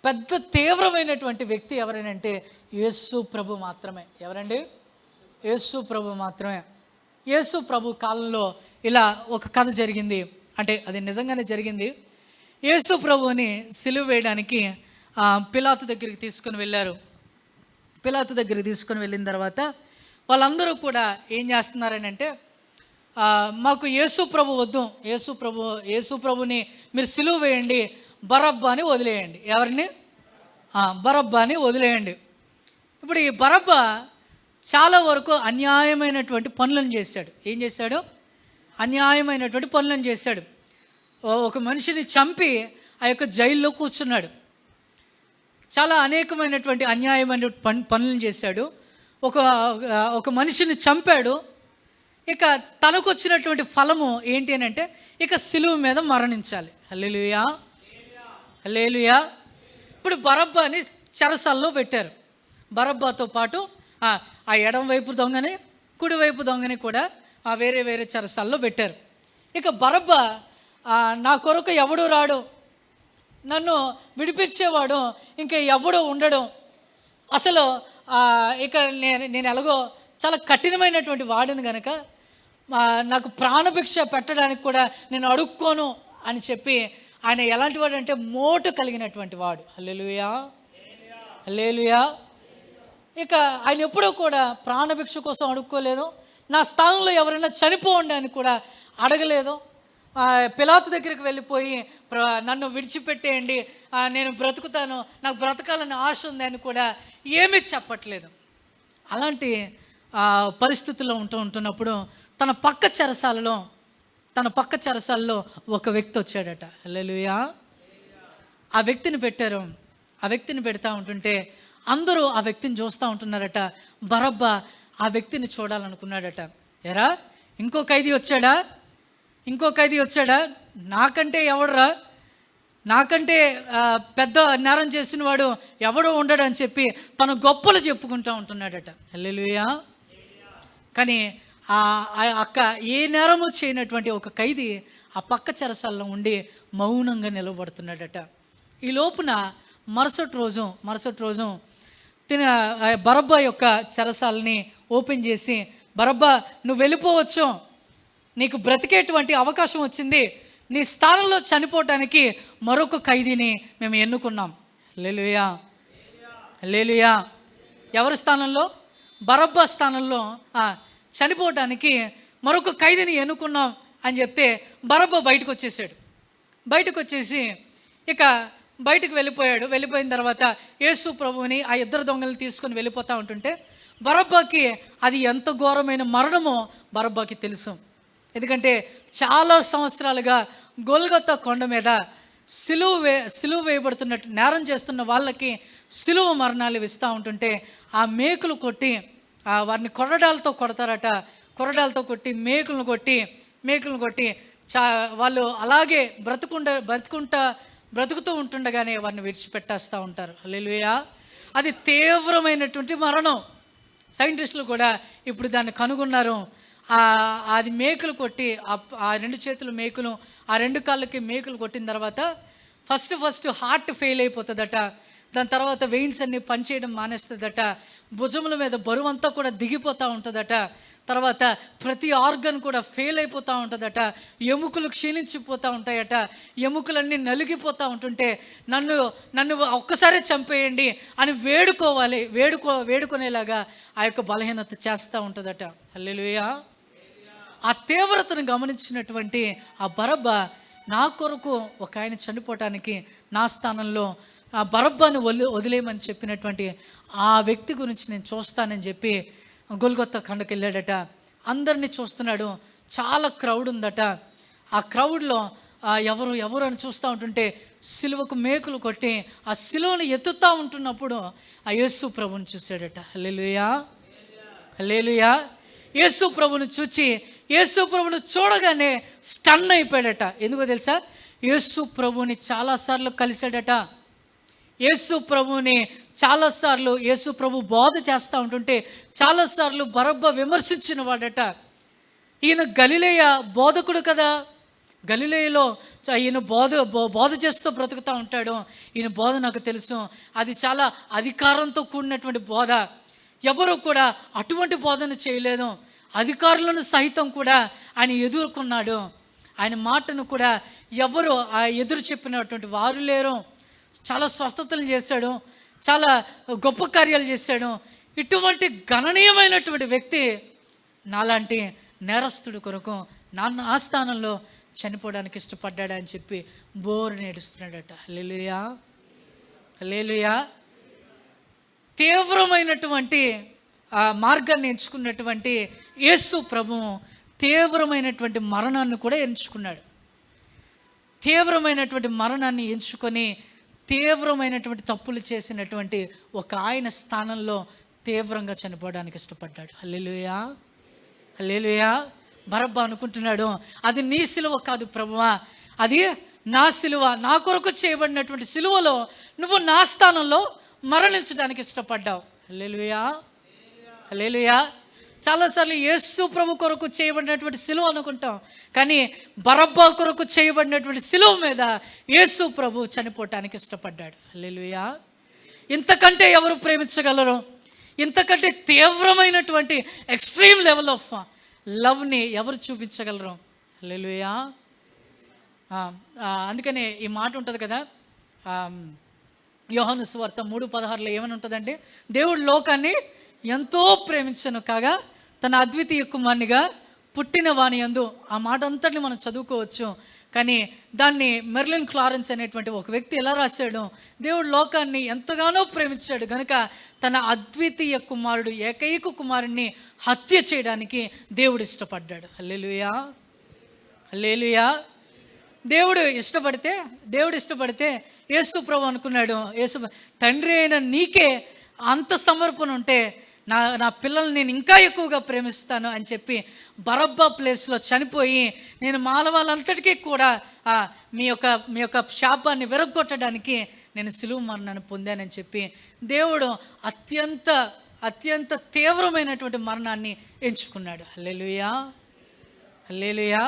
S2: పెద్ద తీవ్రమైనటువంటి వ్యక్తి ఎవరనంటే యేసు ప్రభు మాత్రమే. ఎవరండి? యేసు ప్రభు మాత్రమే. యేసు ప్రభు కాలంలో ఇలా ఒక కథ జరిగింది, అంటే అది నిజంగానే జరిగింది. యేసు ప్రభుని సిలువ వేయడానికి పిలాతు దగ్గరికి తీసుకొని వెళ్ళారు. పిలాతు దగ్గరికి తీసుకొని వెళ్ళిన తర్వాత వాళ్ళందరూ కూడా ఏం చేస్తున్నారని అంటే, మాకు యేసు ప్రభు వద్దు, యేసు ప్రభుని మీరు సిలువ వేయండి, బరబ్బాని వదిలేయండి. ఎవరిని? బరబ్బాని వదిలేయండి. ఇప్పుడు ఈ బరబ్బా చాలా వరకు అన్యాయమైనటువంటి పనులను చేశాడు. ఏం చేశాడు? అన్యాయమైనటువంటి పనులను చేశాడు. ఒక మనిషిని చంపి ఆ యొక్క జైల్లో కూర్చున్నాడు. చాలా అనేకమైనటువంటి అన్యాయమైన పనులను చేశాడు. ఒక మనిషిని చంపాడు. ఇక తనకు వచ్చినటువంటి ఫలము ఏంటి అని అంటే ఇక సిలువ మీద మరణించాలి. హల్లెలూయా, హల్లెలూయా. ఇప్పుడు బరబ్బాని చెరసాల్లో పెట్టారు. బరబ్బాతో పాటు ఆ ఎడం వైపు దొంగని, కుడివైపు దొంగని కూడా వేరే వేరే చెరసాల్లో పెట్టారు. ఇక బరబ్బా నా కొరకు ఎవడు రాడు, నన్ను విడిపించేవాడు ఇంకా ఎవడో ఉండడు, అసలు ఇక నేను ఎలాగో చాలా కఠినమైనటువంటి వాడిని కనుక నాకు ప్రాణభిక్ష పెట్టడానికి కూడా నేను అడుక్కోను అని చెప్పి ఆయన ఎలాంటి వాడు అంటే మోటు కలిగినటువంటి వాడు. హల్లెలూయా, హల్లెలూయా. ఇక ఆయన ఎప్పుడూ కూడా ప్రాణభిక్ష కోసం అడుక్కోలేదు. నా స్థానంలో ఎవరైనా చనిపోండి అని కూడా అడగలేదు. పిలాతు దగ్గరికి వెళ్ళిపోయి నన్ను విడిచిపెట్టేయండి, నేను బ్రతుకుతాను, నాకు బ్రతకాలని ఆశ ఉంది అని కూడా ఏమీ చెప్పట్లేదు. అలాంటి పరిస్థితుల్లో ఉంటున్నప్పుడు తన పక్క చెరసాలలో ఒక వ్యక్తి వచ్చాడట. హల్లెలూయా. ఆ వ్యక్తిని పెట్టారు. ఆ వ్యక్తిని పెడతా ఉంటుంటే అందరూ ఆ వ్యక్తిని చూస్తూ ఉంటున్నారట. బరబ్బా ఆ వ్యక్తిని చూడాలనుకున్నాడట. ఎరా ఇంకో ఖైదీ వచ్చాడా, నాకంటే ఎవడరా, నాకంటే పెద్ద నేరం చేసిన వాడు ఎవడో ఉండడు అని చెప్పి తన గొప్పలు చెప్పుకుంటూ ఉంటున్నాడట. హల్లెలూయా. కానీ అక్క ఏ నేరము చేయనటువంటి ఒక ఖైదీ ఆ పక్క చెరసాలలో ఉండి మౌనంగా నిలబడుతున్నాడట. ఈ లోపున మరుసటి రోజు బరబ్బా యొక్క చెరసాలని ఓపెన్ చేసి, బరబ్బా నువ్వు వెళ్ళిపోవచ్చు, నీకు బ్రతికేటువంటి అవకాశం వచ్చింది, నీ స్థానంలో చనిపోవటానికి మరొక ఖైదీని మేము ఎన్నుకున్నాం. హల్లెలూయా, హల్లెలూయా. ఎవరి స్థానంలో? బరబ్బా స్థానంలో చనిపోవటానికి మరొక ఖైదీని ఎన్నుకున్నాం అని చెప్తే బరబ్బా బయటకు వచ్చేసి ఇక బయటకు వెళ్ళిపోయిన తర్వాత యేసు ప్రభువుని ఆ ఇద్దరు దొంగలను తీసుకొని వెళ్ళిపోతూ ఉంటుంటే బరబ్బాకి అది ఎంత ఘోరమైన మరణమో బరబ్బాకి తెలుసు. ఎందుకంటే చాలా సంవత్సరాలుగా గొల్గొతా కొండ మీద సిలువ వేయబడుతున్నట్టు నేరం చేస్తున్న వాళ్ళకి సిలువ మరణాలు ఇస్తూ ఉంటుంటే ఆ మేకులు కొట్టి వారిని కొరడాలతో కొడతారట. కొరడాలతో కొట్టి మేకులను కొట్టి వాళ్ళు అలాగే బ్రతుకుతూ ఉంటుండగానే వారిని విడిచిపెట్టేస్తూ ఉంటారు. హల్లెలూయా. అది తీవ్రమైనటువంటి మరణం. సైంటిస్టులు కూడా ఇప్పుడు దాన్ని కనుగొన్నారు. అది మేకులు కొట్టి ఆ రెండు చేతులు మేకులు, ఆ రెండు కాళ్ళకి మేకులు కొట్టిన తర్వాత ఫస్ట్ హార్ట్ ఫెయిల్ అయిపోతుందట. దాని తర్వాత వెయిన్స్ అన్ని పనిచేయడం మానేస్తుందట. భుజముల మీద బరువంతా కూడా దిగిపోతూ ఉంటుందట. తర్వాత ప్రతి ఆర్గన్ కూడా ఫెయిల్ అయిపోతూ ఉంటుందట. ఎముకలు క్షీణించిపోతూ ఉంటాయట. ఎముకలన్నీ నలిగిపోతూ ఉంటుంటే నన్ను ఒక్కసారి చంపేయండి అని వేడుకునేలాగా ఆ యొక్క బలహీనత చేస్తూ ఉంటుందట. హల్లెలూయా. ఆ తీవ్రతను గమనించినటువంటి ఆ బరబ్బా నా కొరకు ఒక ఆయన చనిపోవటానికి నా స్థానంలో ఆ బరబ్బాను వదిలేయమని చెప్పినటువంటి ఆ వ్యక్తి గురించి నేను చూస్తానని చెప్పి గొల్గొతా కొండకి వెళ్ళాడట. అందరినీ చూస్తున్నాడు. చాలా క్రౌడ్ ఉందట. ఆ క్రౌడ్లో ఎవరు అని చూస్తూ ఉంటుంటే సిలువకు మేకులు కొట్టి ఆ సిలువను ఎత్తుతూ ఉంటున్నప్పుడు ఆ యేసు ప్రభుని చూశాడట. హల్లెలూయా, హల్లెలూయా. యేసు ప్రభుని చూడగానే స్టన్ అయిపోయాడట. ఎందుకో తెలుసా? యేసు ప్రభుని చాలాసార్లు కలిశాడట. యేసు ప్రభు బోధ చేస్తూ ఉంటుంటే చాలాసార్లు బరబ్బా విమర్శించిన వాడట. ఈయన గలిలయ బోధకుడు కదా, గలిలయలో ఈయన బోధ చేస్తూ బ్రతుకుతూ ఉంటాడు, ఈయన బోధ నాకు తెలుసు, అది చాలా అధికారంతో కూడినటువంటి బోధ, ఎవరు కూడా అటువంటి బోధన చేయలేదు, అధికారులను సహితం కూడా ఆయన ఎదుర్కొన్నాడు, ఆయన మాటను కూడా ఎవరు ఎదురు చెప్పినటువంటి వారు లేరు, చాలా స్వస్థతలు చేశాడు, చాలా గొప్ప కార్యాలు చేశాడు. ఇటువంటి గణనీయమైనటువంటి వ్యక్తి నాలాంటి నేరస్తుడి కొరకు ఆ స్థానంలో చనిపోవడానికి ఇష్టపడ్డాడు అని చెప్పి బోరుని ఏడుస్తున్నాడట. హల్లెలూయా, హల్లెలూయా. తీవ్రమైనటువంటి మార్గాన్ని ఎంచుకున్నటువంటి యేసు ప్రభువు తీవ్రమైనటువంటి మరణాన్ని కూడా ఎంచుకున్నాడు. తీవ్రమైనటువంటి మరణాన్ని ఎంచుకొని తీవ్రమైనటువంటి తప్పులు చేసినటువంటి ఒక ఆయన స్థానంలో తీవ్రంగా చనిపోవడానికి ఇష్టపడ్డాడు. హల్లెలూయా, హల్లెలూయా. బరబ్బా అనుకుంటున్నాడు, అది నీ సిలువ కాదు ప్రభువా, అది నా సిలువ, నా కొరకు చేయబడినటువంటి సిలువలో నువ్వు నా స్థానంలో మరణించడానికి ఇష్టపడ్డావు. హల్లెలూయా, హల్లెలూయా. చాలాసార్లు యేసు ప్రభు కొరకు చేయబడినటువంటి సిలువ అనుకుంటాం, కానీ బరబ్బా కొరకు చేయబడినటువంటి సిలువ మీద యేసు ప్రభు చనిపోవటానికి ఇష్టపడ్డాడు. హల్లెలూయా. ఇంతకంటే ఎవరు ప్రేమించగలరు? ఇంతకంటే తీవ్రమైనటువంటి ఎక్స్ట్రీమ్ లెవెల్ ఆఫ్ లవ్ని ఎవరు చూపించగలరు? హల్లెలూయా. అందుకనే ఈ మాట ఉంటుంది కదా, యోహాను సువార్త 3:16 ఏమని ఉంటుందంటే, దేవుడు లోకాన్ని ఎంతో ప్రేమించను కాగా తన అద్వితీయ కుమారునిగా పుట్టిన వాని యందు. ఆ మాట అంతటిని మనం చదువుకోవచ్చు, కానీ దాన్ని మెర్లిన్ క్లారెన్స్ అనేటువంటి ఒక వ్యక్తి ఎలా రాశాడు, దేవుడు లోకాన్ని ఎంతగానో ప్రేమించాడు కనుక తన అద్వితీయ కుమారుడు, ఏకైక కుమారుడిని హత్య చేయడానికి దేవుడు ఇష్టపడ్డాడు. హల్లెలూయా, హల్లెలూయా. దేవుడు ఇష్టపడితే యేసు ప్రభు అనుకున్నాడు, యేసు తండ్రి అయిన నీకే అంత సమర్పణ ఉంటే నా పిల్లల్ని నేను ఇంకా ఎక్కువగా ప్రేమిస్తాను అని చెప్పి బరబ్బా ప్లేస్లో చనిపోయి, నేను మానవాళ్ళంతటికీ కూడా మీ యొక్క శాపాన్ని విరగొట్టడానికి నేను సిలువ మరణాన్ని పొందానని చెప్పి దేవుడు అత్యంత తీవ్రమైనటువంటి మరణాన్ని ఎంచుకున్నాడు. హల్లెలూయా, హల్లెలూయా.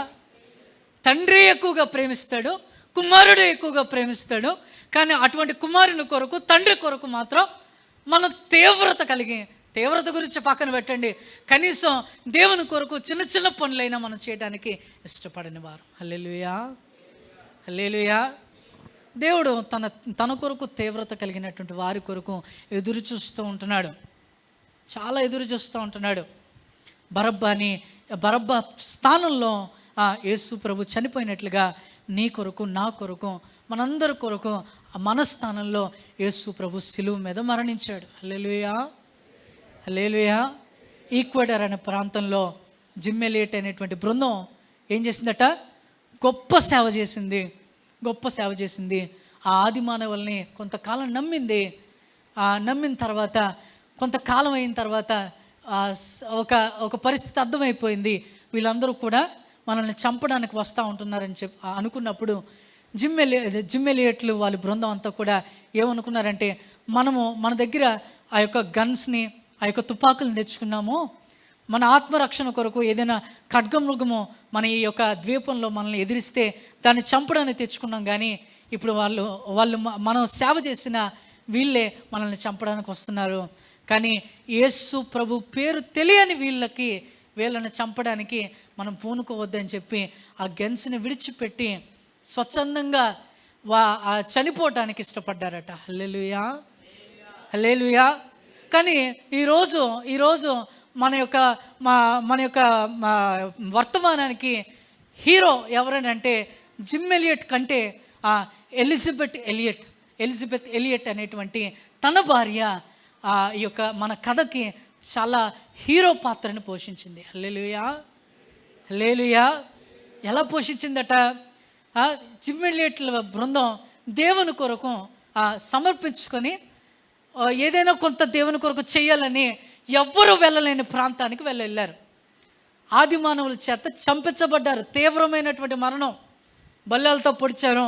S2: తండ్రి ఎక్కువగా ప్రేమిస్తాడు, కుమారుడు ఎక్కువగా ప్రేమిస్తాడు, కానీ అటువంటి కుమారుని కొరకు, తండ్రి కొరకు మాత్రం మనం తీవ్రత గురించి పక్కన పెట్టండి, కనీసం దేవుని కొరకు చిన్న చిన్న పనులైనా మనం చేయడానికి ఇష్టపడని వారు. హల్లెలూయా, హల్లెలూయా. దేవుడు తన కొరకు తీవ్రత కలిగినటువంటి వారి కొరకు ఎదురు చూస్తూ ఉంటున్నాడు, చాలా ఎదురు చూస్తూ ఉంటున్నాడు. బరబ్బా స్థానంలో యేసు ప్రభు చనిపోయినట్లుగా నీ కొరకు, నా కొరకు, మనందరి కొరకు మన స్థానంలో యేసు ప్రభు సిలువ మీద మరణించాడు. హల్లెలూయా, హల్లెలూయా. ఈక్వెడార్ అనే ప్రాంతంలో జిమ్ ఎలియట్ అనేటువంటి బృందం ఏం చేసిందట? గొప్ప సేవ చేసింది. ఆ ఆది మానవుల్ని కొంతకాలం నమ్మిన తర్వాత, కొంతకాలం అయిన తర్వాత ఒక పరిస్థితి అర్థమైపోయింది, వీళ్ళందరూ కూడా మనల్ని చంపడానికి వస్తూ ఉంటున్నారని అనుకున్నప్పుడు జిమ్ ఎలియట్లు వాళ్ళ బృందం అంతా కూడా ఏమనుకున్నారంటే, మన దగ్గర ఆ యొక్క గన్స్ని, ఆ యొక్క తుపాకులను తెచ్చుకున్నాము, మన ఆత్మరక్షణ కొరకు ఏదైనా ఖడ్గమృగము మన ఈ యొక్క ద్వీపంలో మనల్ని ఎదిరిస్తే దాన్ని చంపడానికి తెచ్చుకున్నాం, కానీ ఇప్పుడు వాళ్ళు మనం సేవ చేసిన వీళ్ళే మనల్ని చంపడానికి వస్తున్నారు, కానీ యేసు ప్రభు పేరు తెలియని వీళ్ళని చంపడానికి మనం పూనుకోవద్దని చెప్పి ఆ గన్స్ని విడిచిపెట్టి స్వచ్ఛందంగా చనిపోవటానికి ఇష్టపడ్డారట. హల్లెలూయా, హల్లెలూయా. కానీ ఈరోజు మన యొక్క వర్తమానానికి హీరో ఎవరనంటే జిమ్ ఎలియట్ కంటే ఎలిజబెత్ ఎలియట్ అనేటువంటి తన భార్య ఈ యొక్క మన కథకి చాలా హీరో పాత్రని పోషించింది. హల్లెలూయా, హల్లెలూయా. ఎలా పోషించిందట? జిమ్ ఎలియట్ల బృందం దేవుని కొరకు సమర్పించుకొని ఏదైనా కొంత దేవుని కొరకు చేయాలని ఎవ్వరూ వెళ్ళలేని ప్రాంతానికి వెళ్ళారు. ఆది మానవుల చేత చంపించబడ్డారు, తీవ్రమైనటువంటి మరణం, బల్లెలతో పొడిచారు,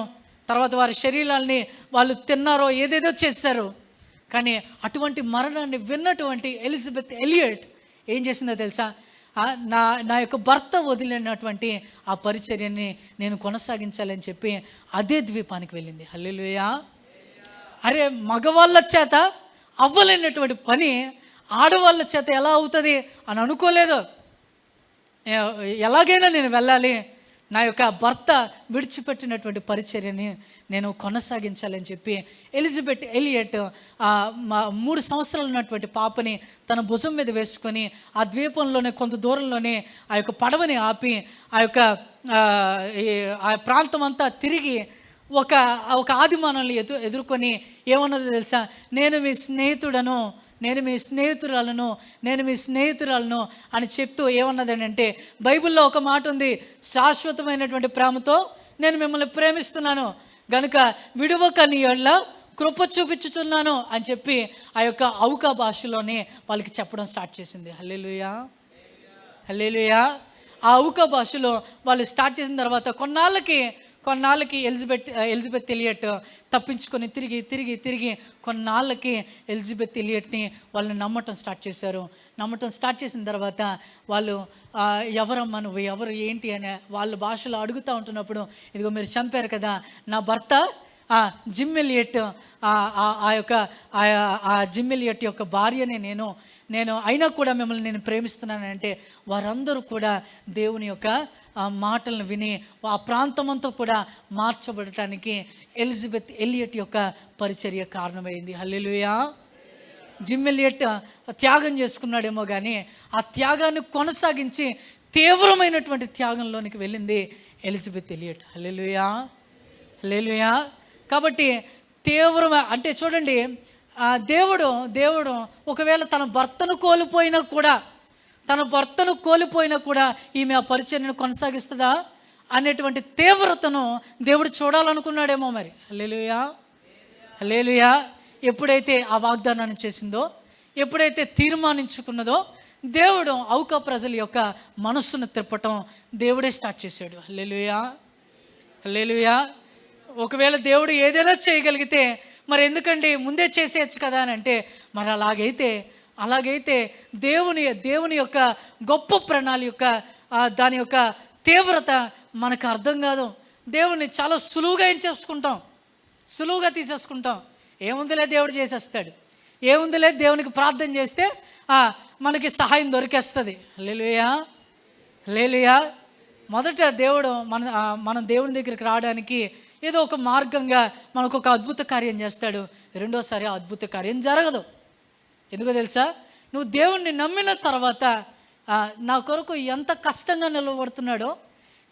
S2: తర్వాత వారి శరీరాల్ని వాళ్ళు తిన్నారో ఏదేదో చేశారు. కానీ అటువంటి మరణాన్ని విన్నటువంటి ఎలిజబెత్ ఎలియట్ ఏం చేసిందో తెలుసా? నా యొక్క భర్త వదిలినటువంటి ఆ పరిచర్యని నేను కొనసాగించాలని చెప్పి అదే ద్వీపానికి వెళ్ళింది. హల్లెలూయా. అరే, మగవాళ్ళ చేత అవ్వలేనటువంటి పని ఆడవాళ్ళ చేత ఎలా అవుతుంది అని అనుకోలేదు. ఎలాగైనా నేను వెళ్ళాలి, నా యొక్క భర్త విడిచిపెట్టినటువంటి పరిచర్యని నేను కొనసాగించాలని చెప్పి ఎలిజబెత్ ఎలియట్ 3 సంవత్సరాలు ఉన్నటువంటి పాపని తన భుజం మీద వేసుకొని ఆ ద్వీపంలోనే కొంత దూరంలోనే ఆ యొక్క పడవని ఆపి ఆ ప్రాంతం అంతా తిరిగి ఒక ఆదిమానాన్ని ఎదుర్కొని ఏమన్నదో తెలుసా? నేను మీ స్నేహితుడను, నేను మీ స్నేహితురాలను, నేను మీ స్నేహితురాలను అని చెప్తూ ఏమన్నదని అంటే, బైబిల్లో ఒక మాట ఉంది, శాశ్వతమైనటువంటి ప్రేమతో నేను మిమ్మల్ని ప్రేమిస్తున్నాను గనుక విడువక నీ యెడల కృప చూపించుచున్నాను అని చెప్పి ఆ యొక్క ఔకా భాషలోనే వాళ్ళకి చెప్పడం స్టార్ట్ చేసింది. హల్లెలూయా, హల్లెలూయా. ఆ ఔకా భాషలో వాళ్ళు స్టార్ట్ చేసిన తర్వాత కొన్నాళ్ళకి ఎలిజబెత్ ఎలియట్ తప్పించుకొని తిరిగి కొన్నాళ్ళకి ఎలిజబెత్ ఎలియట్ని వాళ్ళని నమ్మటం స్టార్ట్ చేశారు. నమ్మటం స్టార్ట్ చేసిన తర్వాత వాళ్ళు ఎవరమ్మా నువ్వు, ఎవరు ఏంటి అని వాళ్ళ భాషలో అడుగుతూ ఉంటున్నప్పుడు, ఇదిగో మీరు చంపారు కదా నా భర్త జిమ్ ఎలియట్, ఆ జిమ్ ఎలియట్ యొక్క భార్యనే నేను అయినా కూడా మిమ్మల్ని నేను ప్రేమిస్తున్నానంటే వారందరూ కూడా దేవుని యొక్క మాటలను విని ఆ ప్రాంతమంతా కూడా మార్చబడటానికి ఎలిజబెత్ ఎలియట్ యొక్క పరిచర్య కారణమైంది. హల్లెలూయా. జిమ్ ఎలియట్ త్యాగం చేసుకున్నాడేమో కానీ ఆ త్యాగాన్ని కొనసాగించి తీవ్రమైనటువంటి త్యాగంలోనికి వెళ్ళింది ఎలిజబెత్ ఎలియట్. హల్లెలూయా, హల్లెలూయా. కాబట్టి అంటే చూడండి, దేవుడు ఒకవేళ తన భర్తను కోల్పోయినా కూడా ఈమె ఆ పరిచర్యను కొనసాగిస్తుందా అనేటువంటి తీవ్రతను దేవుడు చూడాలనుకున్నాడేమో మరి. హల్లెలూయా, హల్లెలూయా. ఎప్పుడైతే ఆ వాగ్దానాన్ని చేసిందో, ఎప్పుడైతే తీర్మానించుకున్నదో, దేవుడు ఔకా ప్రజల యొక్క మనస్సును తిప్పటం దేవుడే స్టార్ట్ చేశాడు. హల్లెలూయా, హల్లెలూయా. ఒకవేళ దేవుడు ఏదైనా చేయగలిగితే మరి ఎందుకండి ముందే చేసేయచ్చు కదా అని అంటే, మరి అలాగైతే దేవుని యొక్క గొప్ప ప్రణాళిక యొక్క దాని యొక్క తీవ్రత మనకు అర్థం కాదు. దేవుని చాలా సులువుగా తీసేసుకుంటాం. ఏముందిలే దేవుడు చేసేస్తాడు, ఏముందిలే దేవునికి ప్రార్థన చేస్తే మనకి సహాయం దొరికేస్తుంది. హల్లెలూయా, హల్లెలూయా. మొదట దేవుడు మనం దేవుని దగ్గరికి రావడానికి ఏదో ఒక మార్గంగా మనకు ఒక అద్భుత కార్యం చేస్తాడు. రెండోసారి ఆ అద్భుత కార్యం జరగదు. ఎందుకో తెలుసా? నువ్వు దేవుణ్ణి నమ్మిన తర్వాత నా కొరకు ఎంత కష్టంగా నిలబడుతున్నాడో,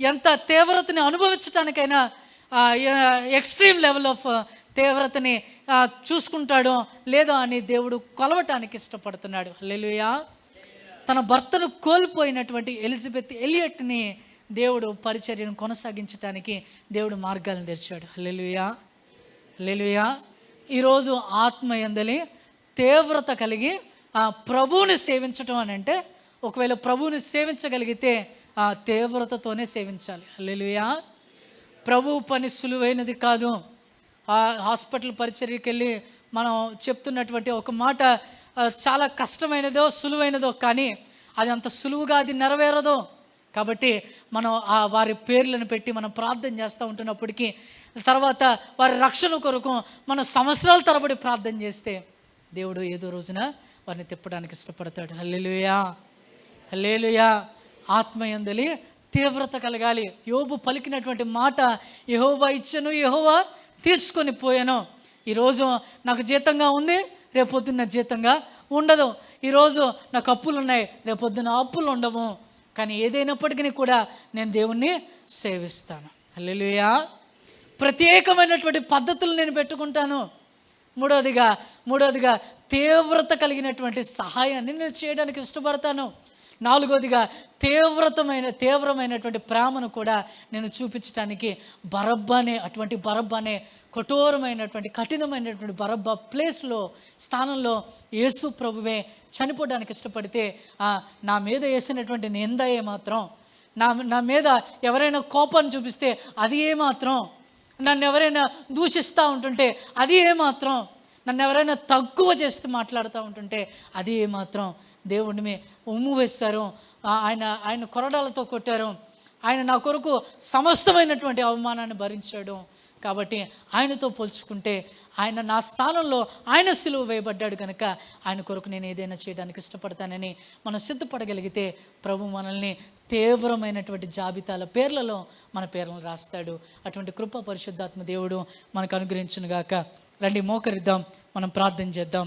S2: ఎంత తీవ్రతని అనుభవించడానికైనా ఎక్స్ట్రీమ్ లెవెల్ ఆఫ్ తీవ్రతని చూసుకుంటాడో లేదో అని దేవుడు కొలవటానికి ఇష్టపడుతున్నాడు. హల్లెలూయా. తన భర్తను కోల్పోయినటువంటి ఎలిజబెత్ ఎలియట్ని దేవుడు పరిచర్యను కొనసాగించడానికి దేవుడు మార్గాలను తెరిచాడు. హల్లెలూయా, హల్లెలూయా. ఈరోజు ఆత్మయందలి తీవ్రత కలిగి ప్రభువుని సేవించటం అని అంటే, ఒకవేళ ప్రభువుని సేవించగలిగితే ఆ తీవ్రతతోనే సేవించాలి. హల్లెలూయా. ప్రభువు పని సులువైనది కాదు. హాస్పిటల్ పరిచర్యకి వెళ్ళి మనం చెప్తున్నటువంటి ఒక మాట చాలా కష్టమైనదో సులువైనదో, కానీ అది అంత సులువుగా అది నెరవేరదు. కాబట్టి మనం వారి పేర్లను పెట్టి మనం ప్రార్థన చేస్తూ ఉంటున్నప్పటికీ, తర్వాత వారి రక్షణ కొరకు మనం సంవత్సరాల తరబడి ప్రార్థన చేస్తే దేవుడు ఏదో రోజున వారిని తిప్పడానికి ఇష్టపడతాడు. హల్లెలూయా, హల్లెలూయా. ఆత్మయందలి తీవ్రత కలగాలి. యోబు పలికినటువంటి మాట, యెహోవా ఇచ్చెను, యెహోవా తీసుకొని పోయాను. ఈరోజు నాకు జీతంగా ఉంది, రేపొద్దున్న జీతంగా ఉండదు. ఈరోజు నాకు అప్పులు ఉన్నాయి, రేపొద్దున అప్పులు ఉండవు. కానీ ఏదైనప్పటికీ కూడా నేను దేవుణ్ణి సేవిస్తాను. హల్లెలూయా. ప్రత్యేకమైనటువంటి పద్ధతులు నేను పెట్టుకుంటాను. మూడవదిగా తీవ్రత కలిగినటువంటి సహాయాన్ని నేను చేయడానికి ఇష్టపడతాను. నాలుగోదిగా తీవ్రమైనటువంటి ప్రేమను కూడా నేను చూపించడానికి అటువంటి బరబ్బానే కఠోరమైనటువంటి కఠినమైనటువంటి బరబ్బా స్థానంలో యేసు ప్రభువే చనిపోవడానికి ఇష్టపడితే, నా మీద వేసినటువంటి నింద ఏమాత్రం, నా మీద ఎవరైనా కోపాన్ని చూపిస్తే అది ఏమాత్రం, నన్ను ఎవరైనా దూషిస్తూ ఉంటుంటే అది ఏమాత్రం, నన్ను ఎవరైనా తక్కువ చేస్తూ మాట్లాడుతూ ఉంటుంటే అది ఏమాత్రం దేవుడిని ఉమ్ము వేస్తారు, ఆయన కొరడాలతో కొట్టారు, ఆయన నా కొరకు సమస్తమైనటువంటి అవమానాన్ని భరించాడు. కాబట్టి ఆయనతో పోల్చుకుంటే ఆయన నా స్థానంలో ఆయన సిలువ వేయబడ్డాడు కనుక ఆయన కొరకు నేను ఏదైనా చేయడానికి ఇష్టపడతానని మనం సిద్ధపడగలిగితే ప్రభు మనల్ని తీవ్రమైనటువంటి జాబితాల పేర్లలో మన పేర్లను రాస్తాడు. అటువంటి కృప పరిశుద్ధాత్మ దేవుడు మనకు అనుగ్రహించునుగాక. రండి మోకరిద్దాం, మనం ప్రార్థన చేద్దాం.